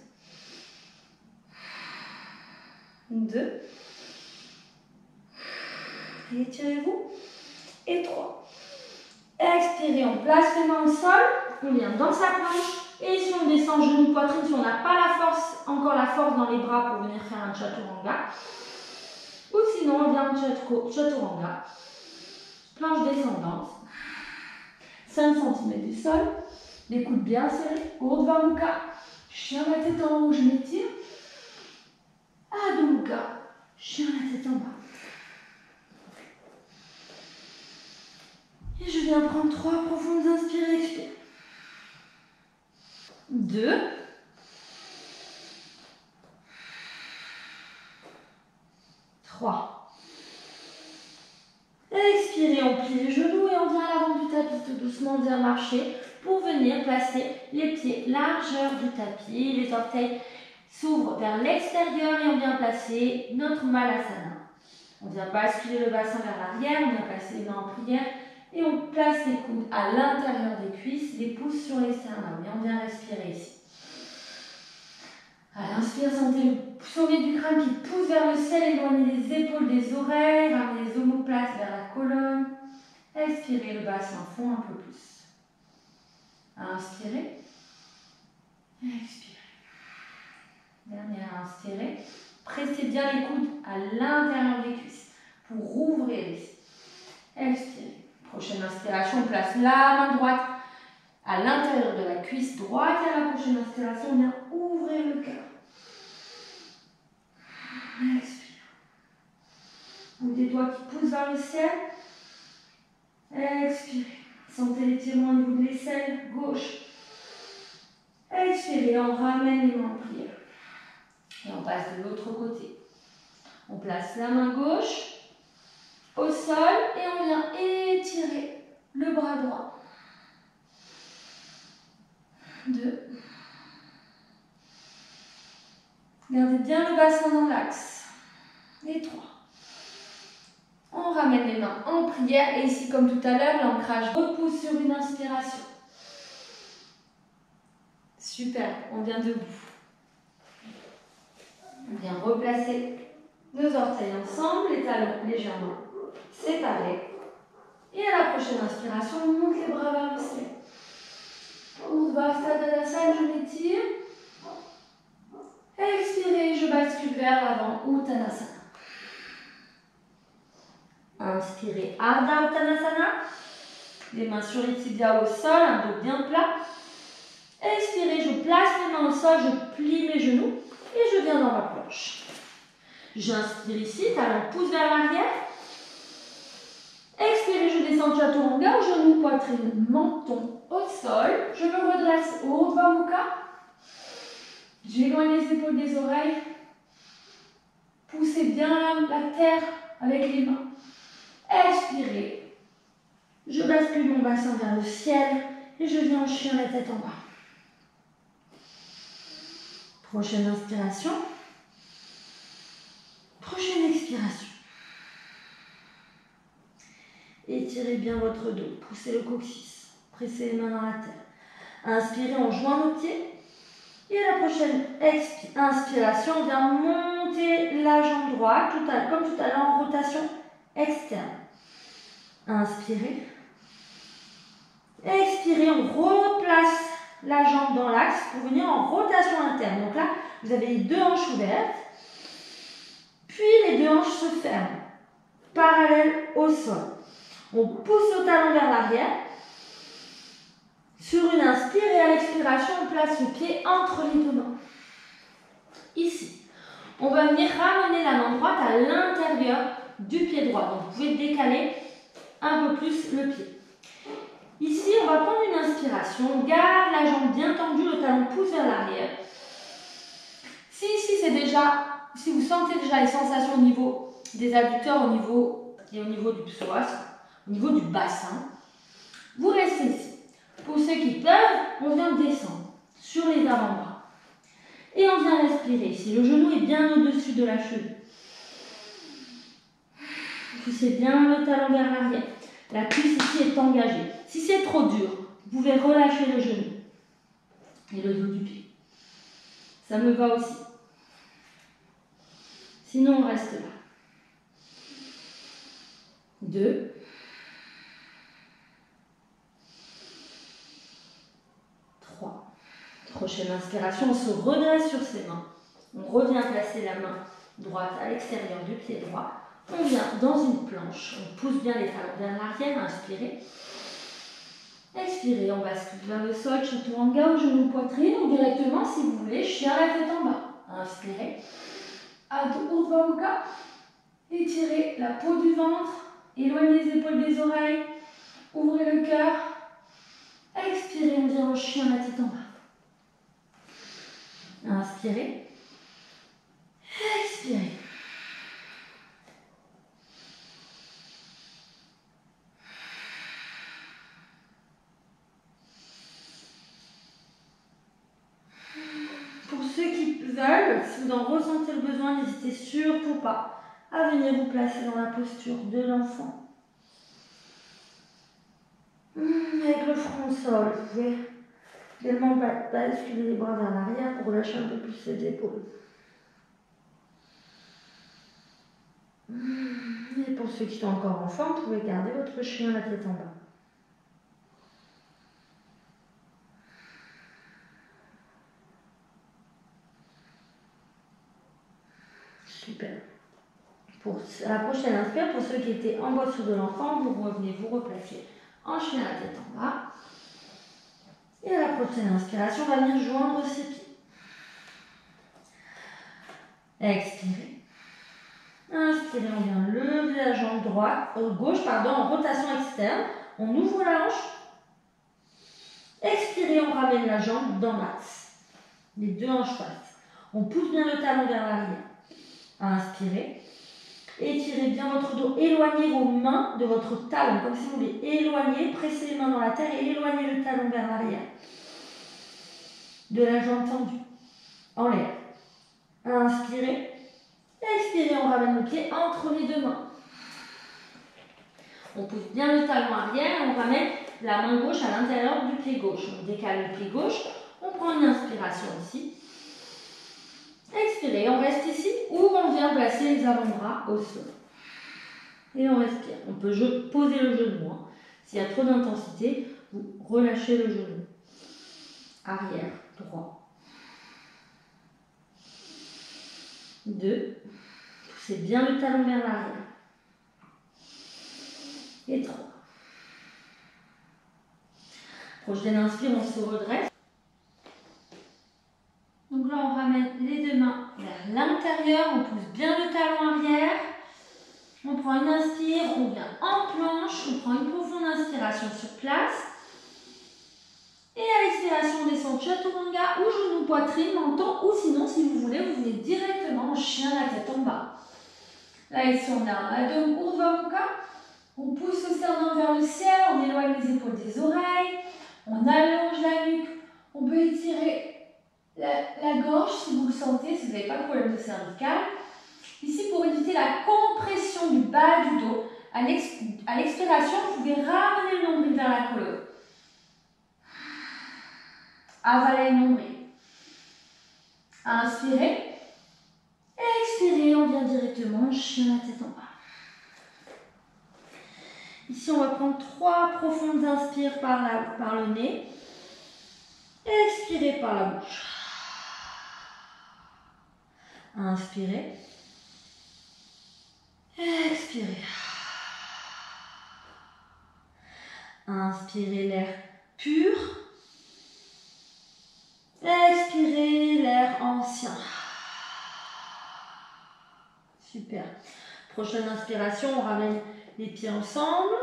2. Étirez-vous. Et 3. Expirez, on place les mains au sol. On vient dans sa planche. Et si on descend genou, poitrine, si on n'a pas la force, encore la force dans les bras pour venir faire un chaturanga. Ou sinon, on vient en chaturanga. Planche descendante. 5 cm du sol. Les coudes bien serrés. Urdhva Mukha. Chien la tête en haut, je m'étire. Adho Mukha. Chien la tête en bas. Et je viens prendre 3 profondes inspirées, expire. 2. 3. Expirez, on plie les genoux et on vient à l'avant du tapis, tout doucement, on vient marcher pour venir placer les pieds largeur du tapis. Les orteils s'ouvrent vers l'extérieur et on vient placer notre Malasana. On vient basculer le bassin vers l'arrière, on vient placer les mains en prière et on place les coudes à l'intérieur des cuisses, les pouces sur les sternums. Et on vient respirer ici. À l'inspire, sentez le sommet du crâne qui pousse vers le ciel, éloignez les épaules des oreilles, ramenez les omoplates vers la colonne. Expirez, le bassin fond un peu plus. Inspirez. Expirez. Dernière, inspirez. Pressez bien les coudes à l'intérieur des cuisses pour rouvrir ici. Expirez. Prochaine inspiration, on place la main droite à l'intérieur de la cuisse droite. Et à la prochaine inspiration, on vient ouvrir le cœur. Expire. Bout des doigts qui poussent vers le ciel. Expirez. Sentez l'étirement au niveau de l'aisselle gauche. Expirez. On ramène les mains en prière. Et on passe de l'autre côté. On place la main gauche au sol et on vient étirer le bras droit. 2. Gardez bien le bassin dans l'axe. Et 3. On ramène les mains en prière et ici comme tout à l'heure, l'ancrage repousse sur une inspiration. Super, on vient debout. On vient replacer nos orteils ensemble, les talons légèrement séparés. Et à la prochaine inspiration, on monte les bras vers le ciel. Urdhva Tadasana, je m'étire. Expirez, je bascule vers l'avant, Uttanasana. Inspirez, Ardha Uttanasana. Les mains sur les tibias au sol, un dos bien plat. Expirez, je place les mains au sol, je plie mes genoux et je viens dans ma planche. J'inspire ici, talon pousse vers l'arrière. Expirez, je descends chaturanga, genoux, poitrine, menton au sol. Je me redresse, Urdhva Mukha. J'éloigne les épaules des oreilles. Poussez bien la terre avec les mains. Expirez. Je bascule mon bassin vers le ciel et je viens en chien la tête en bas. Prochaine inspiration. Prochaine expiration. Étirez bien votre dos. Poussez le coccyx. Pressez les mains dans la terre. Inspirez, on joint nos pieds. Et à la prochaine inspiration, on vient monter la jambe droite, comme tout à l'heure en rotation externe. Inspirez. Expirez, on replace la jambe dans l'axe pour venir en rotation interne. Donc là, vous avez les deux hanches ouvertes, puis les deux hanches se ferment, parallèles au sol. On pousse le talon vers l'arrière. Sur une inspire et à l'expiration, on place le pied entre les deux mains. Ici, on va venir ramener la main droite à l'intérieur du pied droit. Donc, vous pouvez décaler un peu plus le pied. Ici, on va prendre une inspiration. On garde la jambe bien tendue, le talon pousse vers l'arrière. Si vous sentez déjà les sensations au niveau des adducteurs, au niveau du psoas, au niveau du bassin, vous restez ici. Pour ceux qui peuvent, on vient descendre sur les avant-bras. Et on vient respirer ici. Le genou est bien au-dessus de la cheville. Poussez bien le talon vers l'arrière. La cuisse ici est engagée. Si c'est trop dur, vous pouvez relâcher le genou et le dos du pied. Ça me va aussi. Sinon, on reste là. 2. 3. Prochaine inspiration, on se redresse sur ses mains. On revient placer la main droite à l'extérieur du pied droit. On vient dans une planche. On pousse bien les talons vers l'arrière. Inspirez. Expirez. On bascule vers le sol. Chaturanga ou genou poitrine. Ou directement, si vous voulez, chien la tête en bas. Inspirez. Adho Urdhva Mukha. Étirez la peau du ventre. Éloignez les épaules des oreilles. Ouvrez le cœur. Expirez. On vient au chien la tête en bas. Inspirez. Expirez. Pour ceux qui veulent, si vous en ressentez le besoin, n'hésitez surtout pas à venir vous placer dans la posture de l'enfant. Avec le front au sol, vous pouvez également basculer les bras vers l'arrière pour relâcher un peu plus les épaules. Et pour ceux qui sont encore en forme, vous pouvez garder votre chien la tête en bas. Super. Pour la prochaine inspire, pour ceux qui étaient en posture de l'enfant, vous revenez vous replacer en chien la tête en bas. Et à la prochaine inspiration, on va venir joindre ses pieds. Expirez. Inspirez, on vient lever la jambe gauche en rotation externe. On ouvre la hanche. Expirez, on ramène la jambe dans l'axe. Les deux hanches face. On pousse bien le talon vers l'arrière. Inspirez. Étirez bien votre dos. Éloignez vos mains de votre talon, comme si vous voulez éloigner, presser les mains dans la terre et éloigner le talon vers l'arrière. De la jambe tendue. En l'air. Inspirez. Expirez, on ramène le pied entre les deux mains. On pousse bien le talon arrière et on ramène la main gauche à l'intérieur du pied gauche. On décale le pied gauche. On prend une inspiration ici. Expirez, on reste ici ou on vient placer les avant-bras au sol. Et on respire. On peut poser le genou. S'il y a trop d'intensité, vous relâchez le genou. Arrière, droit. 2. Poussez bien le talon vers l'arrière. Et 3. Prochaine inspire, on se redresse. Donc là, on ramène les deux mains vers l'intérieur. On pousse bien le talon arrière. On prend une inspire, on vient en planche. On prend une profonde inspiration sur place. Et à l'expiration, on descend Chaturanga ou genou poitrine, menton. Ou sinon, si vous voulez, vous venez directement en chien la tête en bas. Là, ici, on a Adho Urdhva Mukha. On pousse le sternum vers le ciel, on éloigne les épaules des oreilles, on allonge la nuque, on peut étirer la gorge si vous le sentez, si vous n'avez pas de problème de cervical. Ici, pour éviter la compression du bas du dos, à l'expiration, vous pouvez ramener le nombril vers la colonne. Avaler le nombril. Inspirez. Expirez, on vient directement en chien la tête en bas. Ici, Ici, on va prendre 3 profondes inspires par le nez. Expirez par la bouche. Inspirez. Expirez. Inspirez l'air pur. Expirez l'air ancien. Super. Prochaine inspiration, on ramène les pieds ensemble.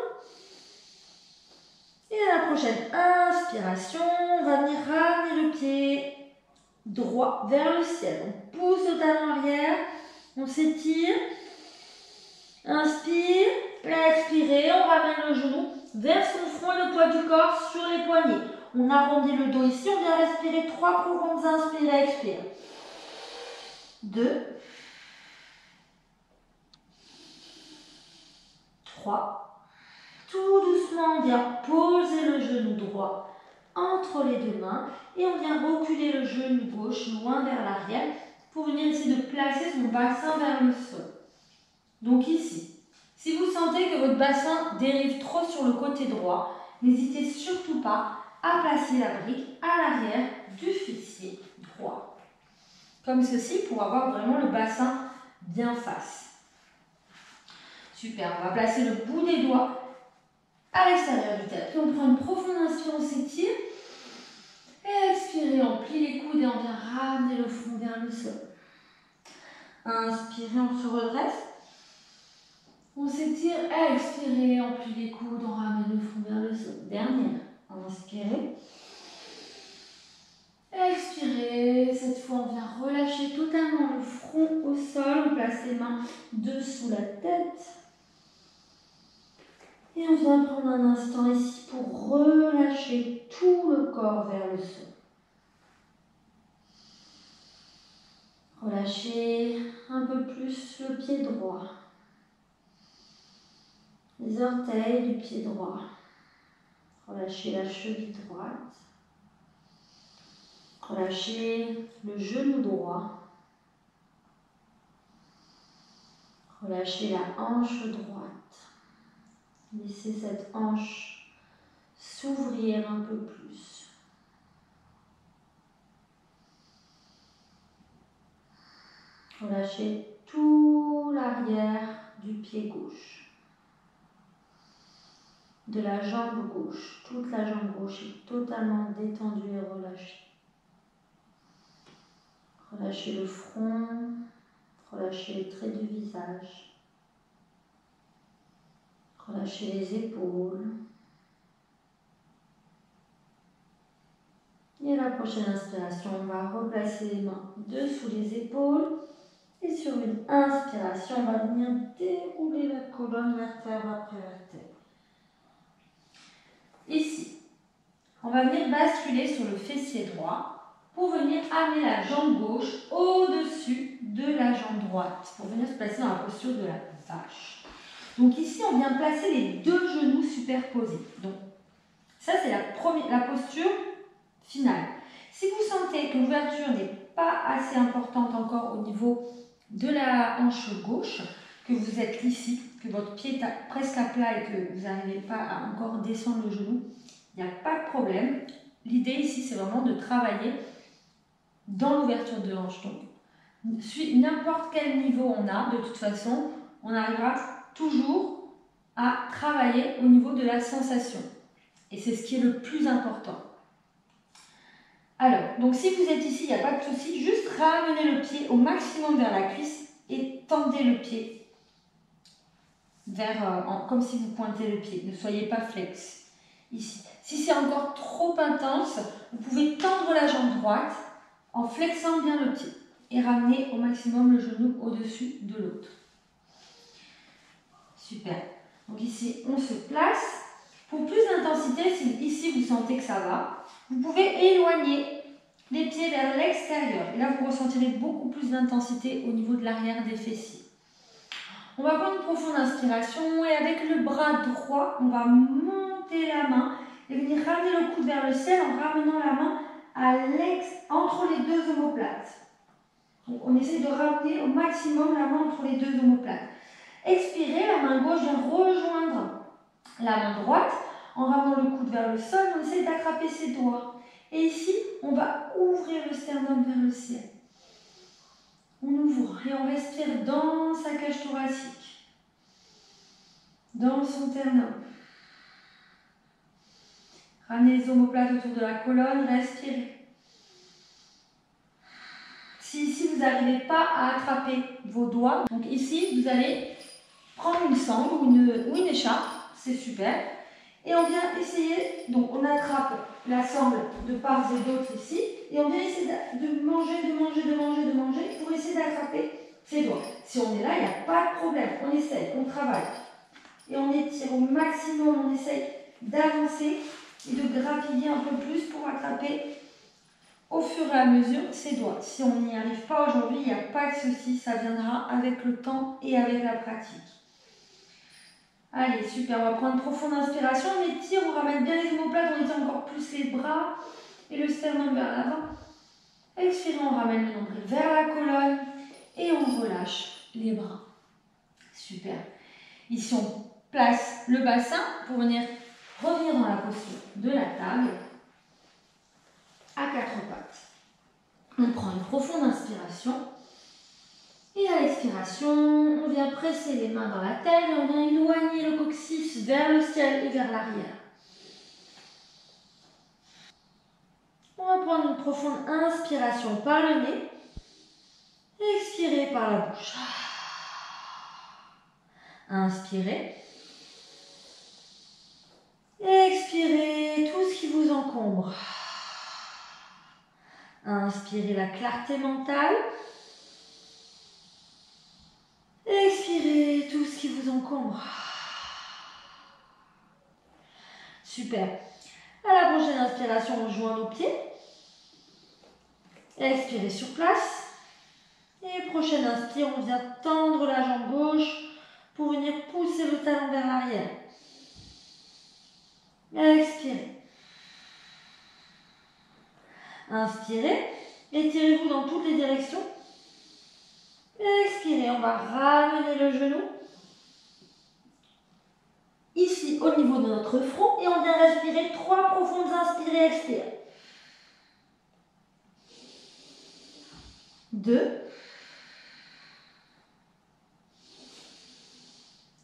Et à la prochaine inspiration, on va venir ramener le pied droit vers le ciel. On pousse le talon arrière, on s'étire. Inspire, expirez, on ramène le genou vers son front et le poids du corps sur les poignets. On arrondit le dos ici, on vient respirer 3 profondes inspire, expire. 2, 3. Tout doucement, on vient poser le genou droit entre les deux mains et on vient reculer le genou gauche loin vers l'arrière pour venir essayer de placer son bassin vers le sol. Donc ici, si vous sentez que votre bassin dérive trop sur le côté droit, n'hésitez surtout pas à placer la brique à l'arrière du fessier droit. Comme ceci pour avoir vraiment le bassin bien face. Super, on va placer le bout des doigts à l'extérieur du tapis. On prend une profonde inspiration, on s'étire. Expirez, on plie les coudes et on vient ramener le front vers le sol. Inspirez, on se redresse. On s'étire, expirez, on plie les coudes, on ramène le front vers le sol. Dernière, inspirez. Expirez, cette fois on vient relâcher totalement le front au sol. On place les mains dessous la tête. Et on vient prendre un instant ici pour relâcher tout le corps vers le sol. Relâchez un peu plus le pied droit. Les orteils du pied droit. Relâchez la cheville droite. Relâchez le genou droit. Relâchez la hanche droite. Laissez cette hanche s'ouvrir un peu plus. Relâchez tout l'arrière du pied gauche. De la jambe gauche. Toute la jambe gauche est totalement détendue et relâchée. Relâchez le front. Relâchez les traits du visage. Relâchez les épaules. Et à la prochaine inspiration, on va replacer les mains dessous les épaules. Et sur une inspiration, on va venir dérouler la colonne vertèbre après vertèbre. Ici, on va venir basculer sur le fessier droit pour venir amener la jambe gauche au-dessus de la jambe droite pour venir se placer dans la posture de la vache. Donc ici, on vient placer les 2 genoux superposés. Donc ça, c'est la posture finale. Si vous sentez que l'ouverture n'est pas assez importante encore au niveau de la hanche gauche, que vous êtes ici, que votre pied est presque à plat et que vous n'arrivez pas à encore descendre le genou, il n'y a pas de problème. L'idée ici, c'est vraiment de travailler dans l'ouverture de hanche. Donc, n'importe quel niveau on a, de toute façon, on arrivera toujours à travailler au niveau de la sensation. Et c'est ce qui est le plus important. Alors, donc si vous êtes ici, il n'y a pas de souci, juste ramenez le pied au maximum vers la cuisse et tendez le pied vers, comme si vous pointez le pied. Ne soyez pas flex. Ici. Si c'est encore trop intense, vous pouvez tendre la jambe droite en flexant bien le pied et ramener au maximum le genou au-dessus de l'autre. Super. Donc ici, on se place. Pour plus d'intensité, si ici vous sentez que ça va, vous pouvez éloigner les pieds vers l'extérieur. Et là, vous ressentirez beaucoup plus d'intensité au niveau de l'arrière des fessiers. On va prendre une profonde inspiration et avec le bras droit, on va monter la main et venir ramener le coude vers le ciel en ramenant la main entre les 2 omoplates. Donc, on essaie de ramener au maximum la main entre les 2 omoplates. Expirez, la main gauche vient rejoindre la main droite, en ramenant le coude vers le sol, on essaie d'attraper ses doigts. Et ici, on va ouvrir le sternum vers le ciel. On ouvre et on respire dans sa cage thoracique, dans son sternum. Ramenez les omoplates autour de la colonne, respirez. Si ici vous n'arrivez pas à attraper vos doigts, donc ici vous allez prendre une sangle ou une écharpe, c'est super. Et on vient essayer, donc on attrape la sangle de part et d'autre ici, et on vient essayer de manger pour essayer d'attraper ses doigts. Si on est là, il n'y a pas de problème, on essaye, on travaille. Et on étire au maximum, on essaye d'avancer et de grappiller un peu plus pour attraper au fur et à mesure ses doigts. Si on n'y arrive pas aujourd'hui, il n'y a pas de souci, ça viendra avec le temps et avec la pratique. Allez, super, on va prendre une profonde inspiration, on étire, on ramène bien les omoplates, on étire encore plus les bras et le sternum vers l'avant. Expirez, on ramène le nombril vers la colonne et on relâche les bras. Super. Ici, on place le bassin pour venir revenir dans la posture de la table à quatre pattes. On prend une profonde inspiration. Et à l'expiration, on vient presser les mains dans la tête et on vient éloigner le coccyx vers le ciel et vers l'arrière. On va prendre une profonde inspiration par le nez et expirer par la bouche. Inspirez. Expirez tout ce qui vous encombre. Inspirez la clarté mentale. Expirez tout ce qui vous encombre. Super. À la prochaine inspiration, on joint nos pieds. Expirez sur place. Et prochaine inspire, on vient tendre la jambe gauche pour venir pousser le talon vers l'arrière. Expirez. Inspirez. Étirez-vous dans toutes les directions. Expirez, on va ramener le genou ici au niveau de notre front et on vient respirer 3 profondes inspirées, expirez. 2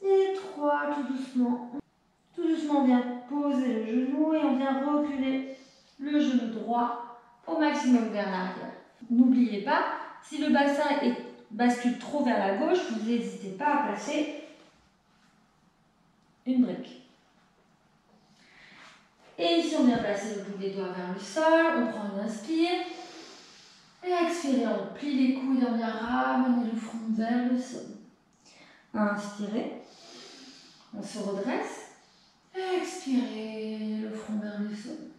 et 3, tout doucement. Tout doucement, on vient poser le genou et on vient reculer le genou droit au maximum vers l'arrière. N'oubliez pas, si le bassin bascule trop vers la gauche, vous n'hésitez pas à placer une brique. Et ici, on vient placer le bout des doigts vers le sol, on prend une inspire. Et expirez, on plie les coudes, on vient ramener le front vers le sol. Inspirez, on se redresse. Expirez, le front vers le sol.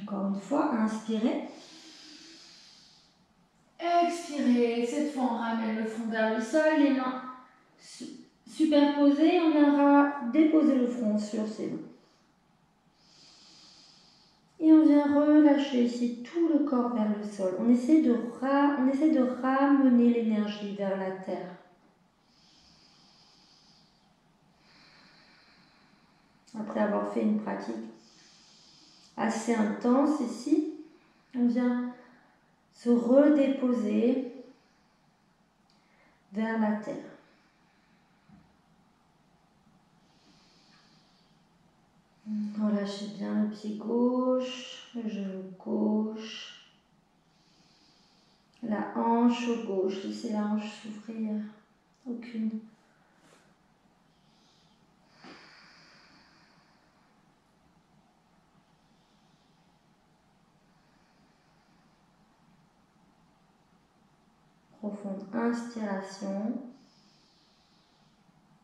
Encore une fois, inspirez. Expirez, cette fois on ramène le front vers le sol, les mains superposées, on viendra déposer le front sur ses mains. Et on vient relâcher ici tout le corps vers le sol. On essaie de ramener l'énergie vers la terre. Après avoir fait une pratique assez intense ici, on vient se redéposer vers la terre. Relâchez bien le pied gauche, le genou gauche, la hanche gauche. Laissez la hanche s'ouvrir. Aucune. Profonde inspiration.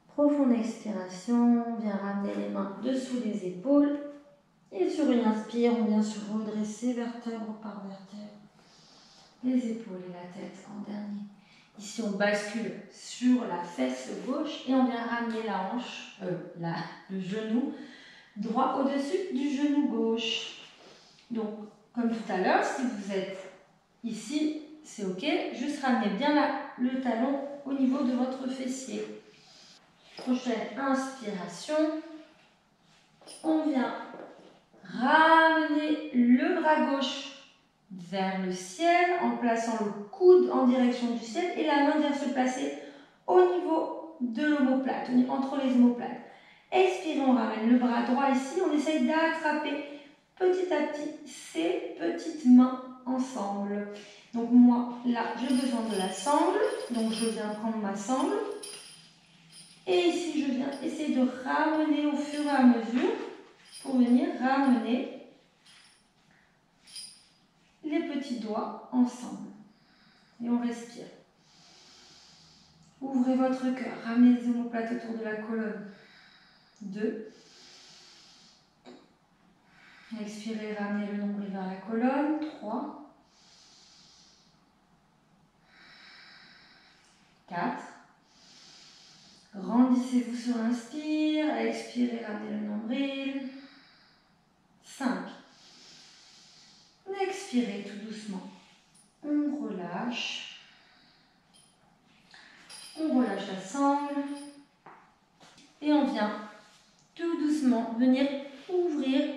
Profonde expiration, on vient ramener les mains dessous les épaules. Et sur une inspire, on vient se redresser vertèbre par vertèbre. Les épaules et la tête en dernier. Ici, on bascule sur la fesse gauche et on vient ramener la hanche, le genou droit au-dessus du genou gauche. Donc, comme tout à l'heure, si vous êtes ici, c'est ok. Juste ramenez bien le talon au niveau de votre fessier. Prochaine inspiration. on vient ramener le bras gauche vers le ciel en plaçant le coude en direction du ciel et la main vient se placer au niveau de l'omoplate, entre les omoplates. Expirez, on ramène le bras droit ici, on essaye d'attraper petit à petit ces petites mains ensemble. Donc moi, là, j'ai besoin de la sangle, donc je viens prendre ma sangle. Et ici, je viens essayer de ramener au fur et à mesure pour venir ramener les petits doigts ensemble. Et on respire. Ouvrez votre cœur, ramenez les omoplates autour de la colonne. 2. Expirez, ramenez le nombril vers la colonne. 3. 4. Grandissez-vous sur l'inspire. Expirez, ramenez le nombril. 5. Expirez tout doucement. On relâche. On relâche la sangle. Et on vient tout doucement venir ouvrir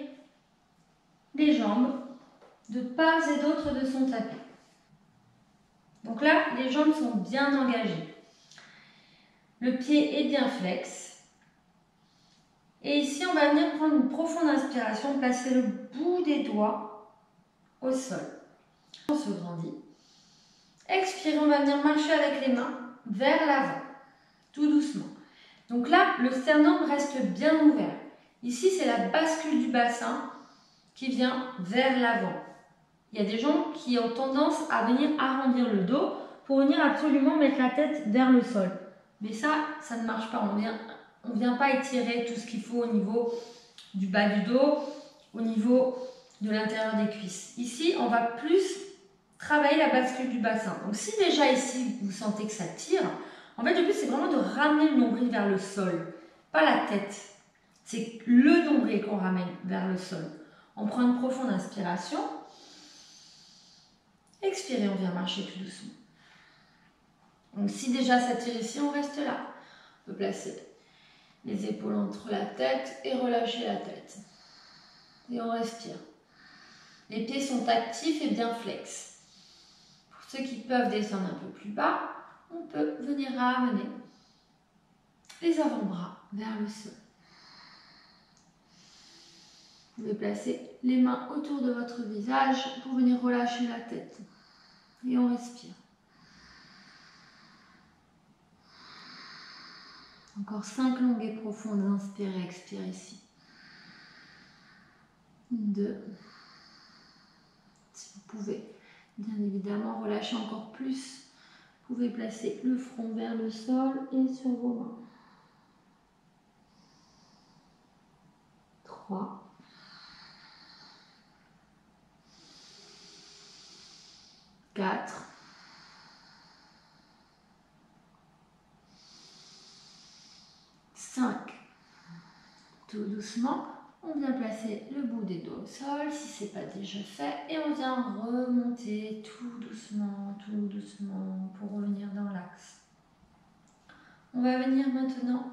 les jambes de part et d'autre de son tapis. Donc là, les jambes sont bien engagées. Le pied est bien flex. Et ici, on va venir prendre une profonde inspiration, placer le bout des doigts au sol. On se grandit. Expirez, on va venir marcher avec les mains vers l'avant, tout doucement. Donc là, le sternum reste bien ouvert. Ici, c'est la bascule du bassin qui vient vers l'avant. Il y a des gens qui ont tendance à venir arrondir le dos pour venir absolument mettre la tête vers le sol. Mais ça ne marche pas. On ne vient pas étirer tout ce qu'il faut au niveau du bas du dos, au niveau de l'intérieur des cuisses. Ici, on va plus travailler la bascule du bassin. Donc si déjà ici, vous sentez que ça tire, en fait, le but, c'est vraiment de ramener le nombril vers le sol, pas la tête. C'est le nombril qu'on ramène vers le sol. On prend une profonde inspiration. Expirez, on vient marcher tout doucement. Donc si déjà ça tire ici, on reste là. On peut placer les épaules entre la tête et relâcher la tête. Et on respire. Les pieds sont actifs et bien flex. Pour ceux qui peuvent descendre un peu plus bas, on peut venir ramener les avant-bras vers le sol. Vous pouvez placer les mains autour de votre visage pour venir relâcher la tête. Et on respire. Encore 5 longues et profondes. Inspirez, expirez ici. 2. Si vous pouvez, bien évidemment, relâcher encore plus. Vous pouvez placer le front vers le sol et sur vos mains. 3. 4. 5. Tout doucement, on vient placer le bout des doigts au sol, si ce n'est pas déjà fait, et on vient remonter tout doucement pour revenir dans l'axe. On va venir maintenant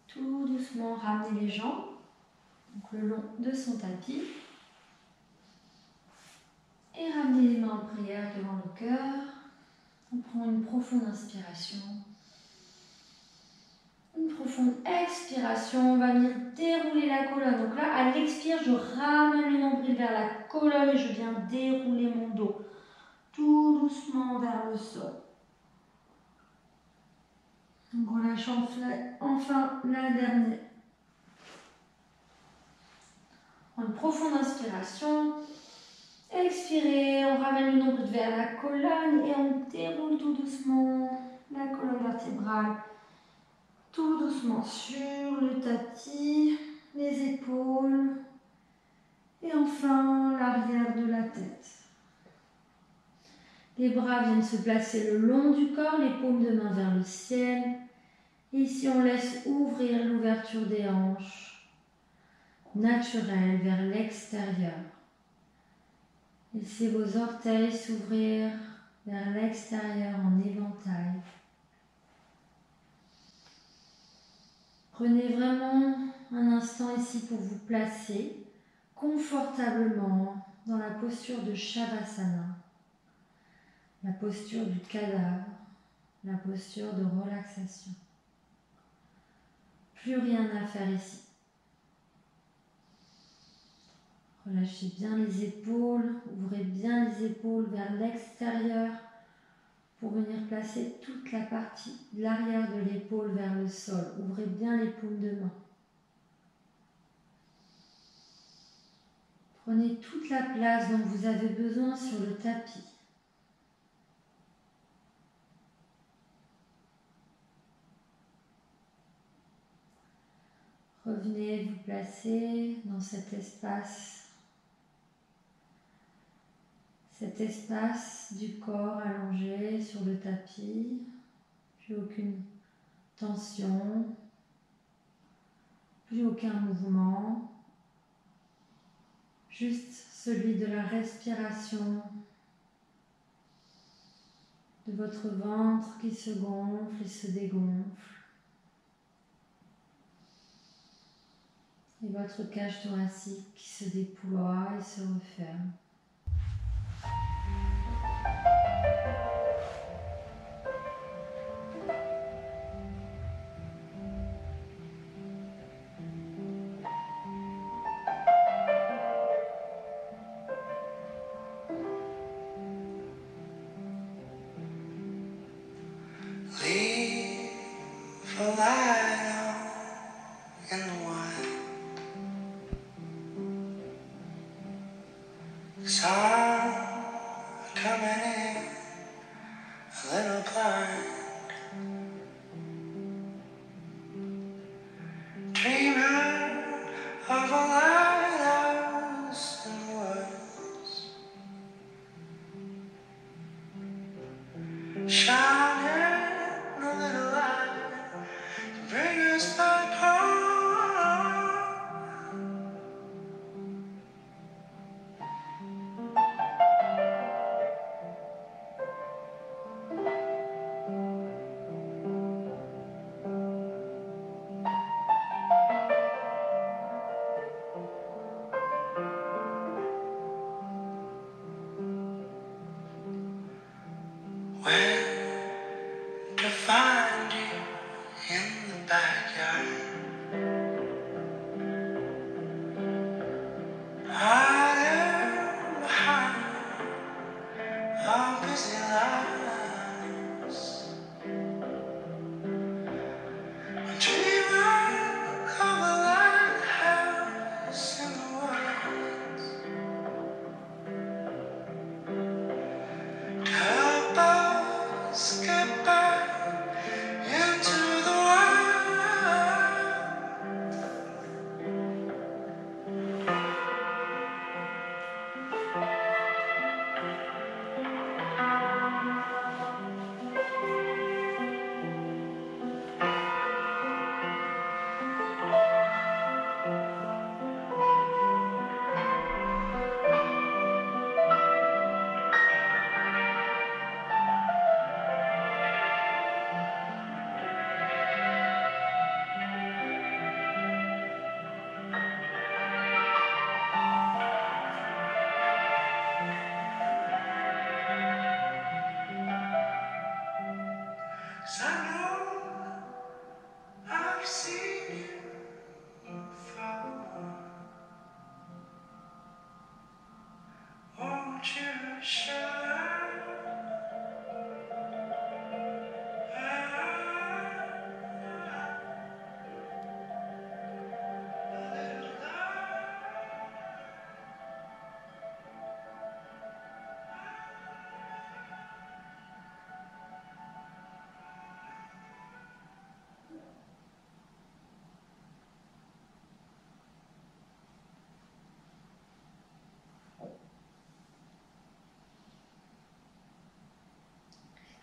tout doucement ramener les jambes donc le long de son tapis et ramener les mains en prière devant le cœur. On prend une profonde inspiration. Une profonde expiration, on va venir dérouler la colonne. Donc là, à l'expire, je ramène le nombril vers la colonne et je viens dérouler mon dos tout doucement vers le sol. Donc relâche enfin la dernière. Une profonde inspiration. Expirez, on ramène le nombril vers la colonne et on déroule tout doucement la colonne vertébrale. Tout doucement sur le tapis, les épaules et enfin l'arrière de la tête. Les bras viennent se placer le long du corps, les paumes de main vers le ciel. Ici, on laisse ouvrir l'ouverture des hanches, naturelle vers l'extérieur. Laissez vos orteils s'ouvrir vers l'extérieur en éventail. Prenez vraiment un instant ici pour vous placer confortablement dans la posture de Shavasana, la posture du cadavre, la posture de relaxation. Plus rien à faire ici. Relâchez bien les épaules, ouvrez bien les épaules vers l'extérieur pour venir placer toute la partie de l'arrière de l'épaule vers le sol. Ouvrez bien les paumes de main. Prenez toute la place dont vous avez besoin sur le tapis. Revenez vous placer dans cet espace du corps allongé sur le tapis, plus aucune tension, plus aucun mouvement, juste celui de la respiration, de votre ventre qui se gonfle et se dégonfle, et votre cage thoracique qui se déploie et se referme.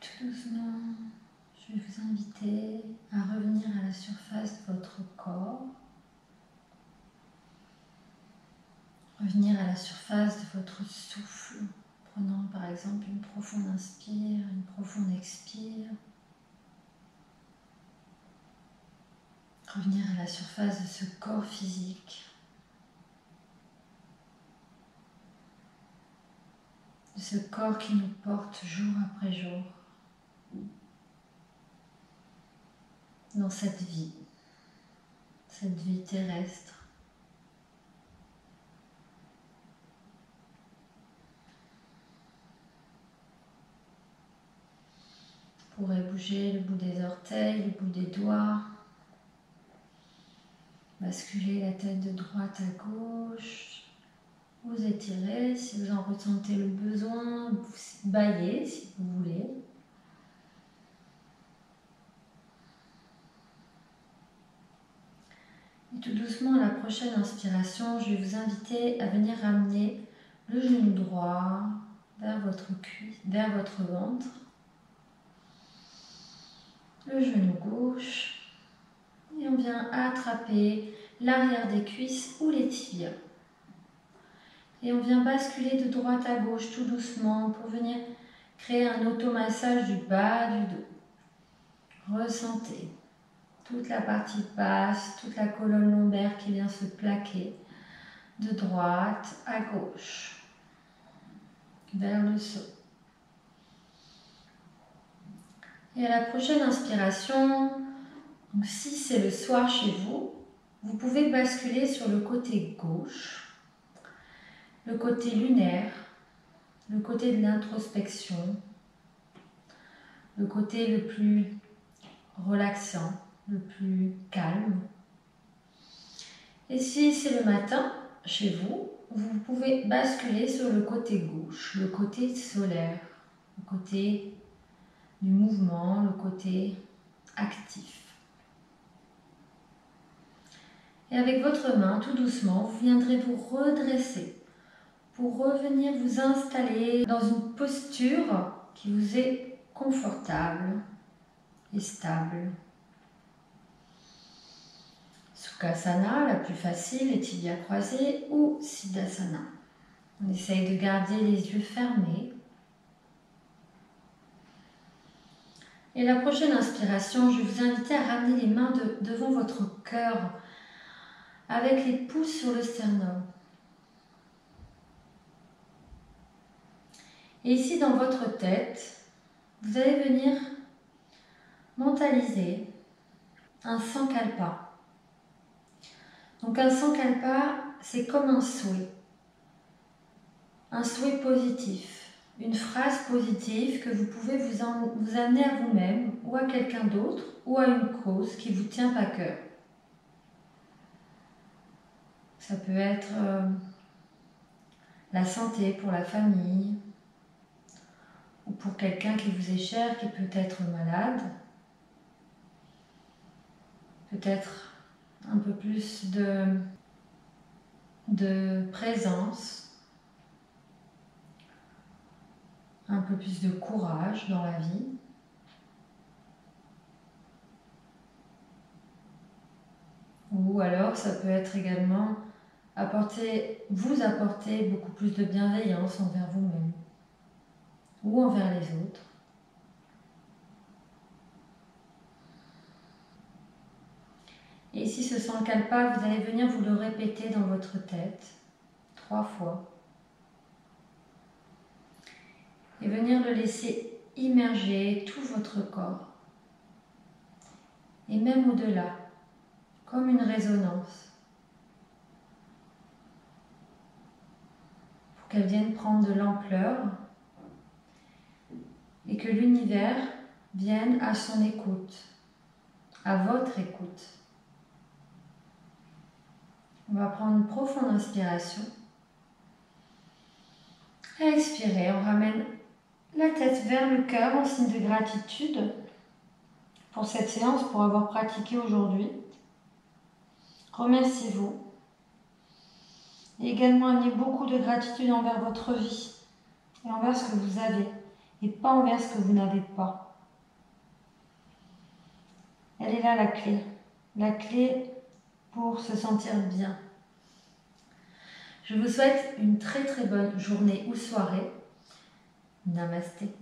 Tout doucement, je vais vous inviter à revenir à la surface de votre corps. Revenir à la surface de votre souffle, prenant par exemple une profonde inspire, une profonde expire. Revenir à la surface de ce corps physique. De ce corps qui nous porte jour après jour. Dans cette vie terrestre. Vous pourrez bouger le bout des orteils, le bout des doigts, basculer la tête de droite à gauche, vous étirez si vous en ressentez le besoin, vous baillez si vous voulez. Et tout doucement, à la prochaine inspiration, je vais vous inviter à venir ramener le genou droit vers votre cuisse, vers votre ventre, le genou gauche, et on vient attraper l'arrière des cuisses ou les tibias. Et on vient basculer de droite à gauche tout doucement pour venir créer un automassage du bas du dos. Ressentez toute la partie basse, toute la colonne lombaire qui vient se plaquer de droite à gauche, vers le saut. Et à la prochaine inspiration, donc si c'est le soir chez vous, vous pouvez basculer sur le côté gauche, le côté lunaire, le côté de l'introspection, le côté le plus relaxant, le plus calme. Et si c'est le matin chez vous, vous pouvez basculer sur le côté gauche, le côté solaire, le côté du mouvement, le côté actif. Et avec votre main, tout doucement, vous viendrez vous redresser pour revenir vous installer dans une posture qui vous est confortable et stable. Sukhasana, la plus facile, les tibias croisés, ou Siddhasana. On essaye de garder les yeux fermés. Et la prochaine inspiration, je vais vous inviter à ramener les mains devant votre cœur avec les pouces sur le sternum. Et ici, dans votre tête, vous allez venir mentaliser un sankalpa. Donc un sankalpa, c'est comme un souhait positif, une phrase positive que vous pouvez vous amener à vous-même ou à quelqu'un d'autre ou à une cause qui vous tient à cœur. Ça peut être la santé pour la famille ou pour quelqu'un qui vous est cher, qui peut être malade. Peut-être un peu plus de présence, un peu plus de courage dans la vie. Ou alors ça peut être également vous apporter beaucoup plus de bienveillance envers vous-même ou envers les autres. Et ici, ce sankalpa, vous allez venir vous le répéter dans votre tête 3 fois. Et venir le laisser immerger tout votre corps. Et même au-delà, comme une résonance. Pour qu'elle vienne prendre de l'ampleur et que l'univers vienne à son écoute, à votre écoute. On va prendre une profonde inspiration. Et expirer, on ramène la tête vers le cœur en signe de gratitude pour cette séance, pour avoir pratiqué aujourd'hui. Remerciez-vous. Et également amenez beaucoup de gratitude envers votre vie et envers ce que vous avez et pas envers ce que vous n'avez pas. Elle est là la clé. La clé pour se sentir bien. Je vous souhaite une très très bonne journée ou soirée. Namasté.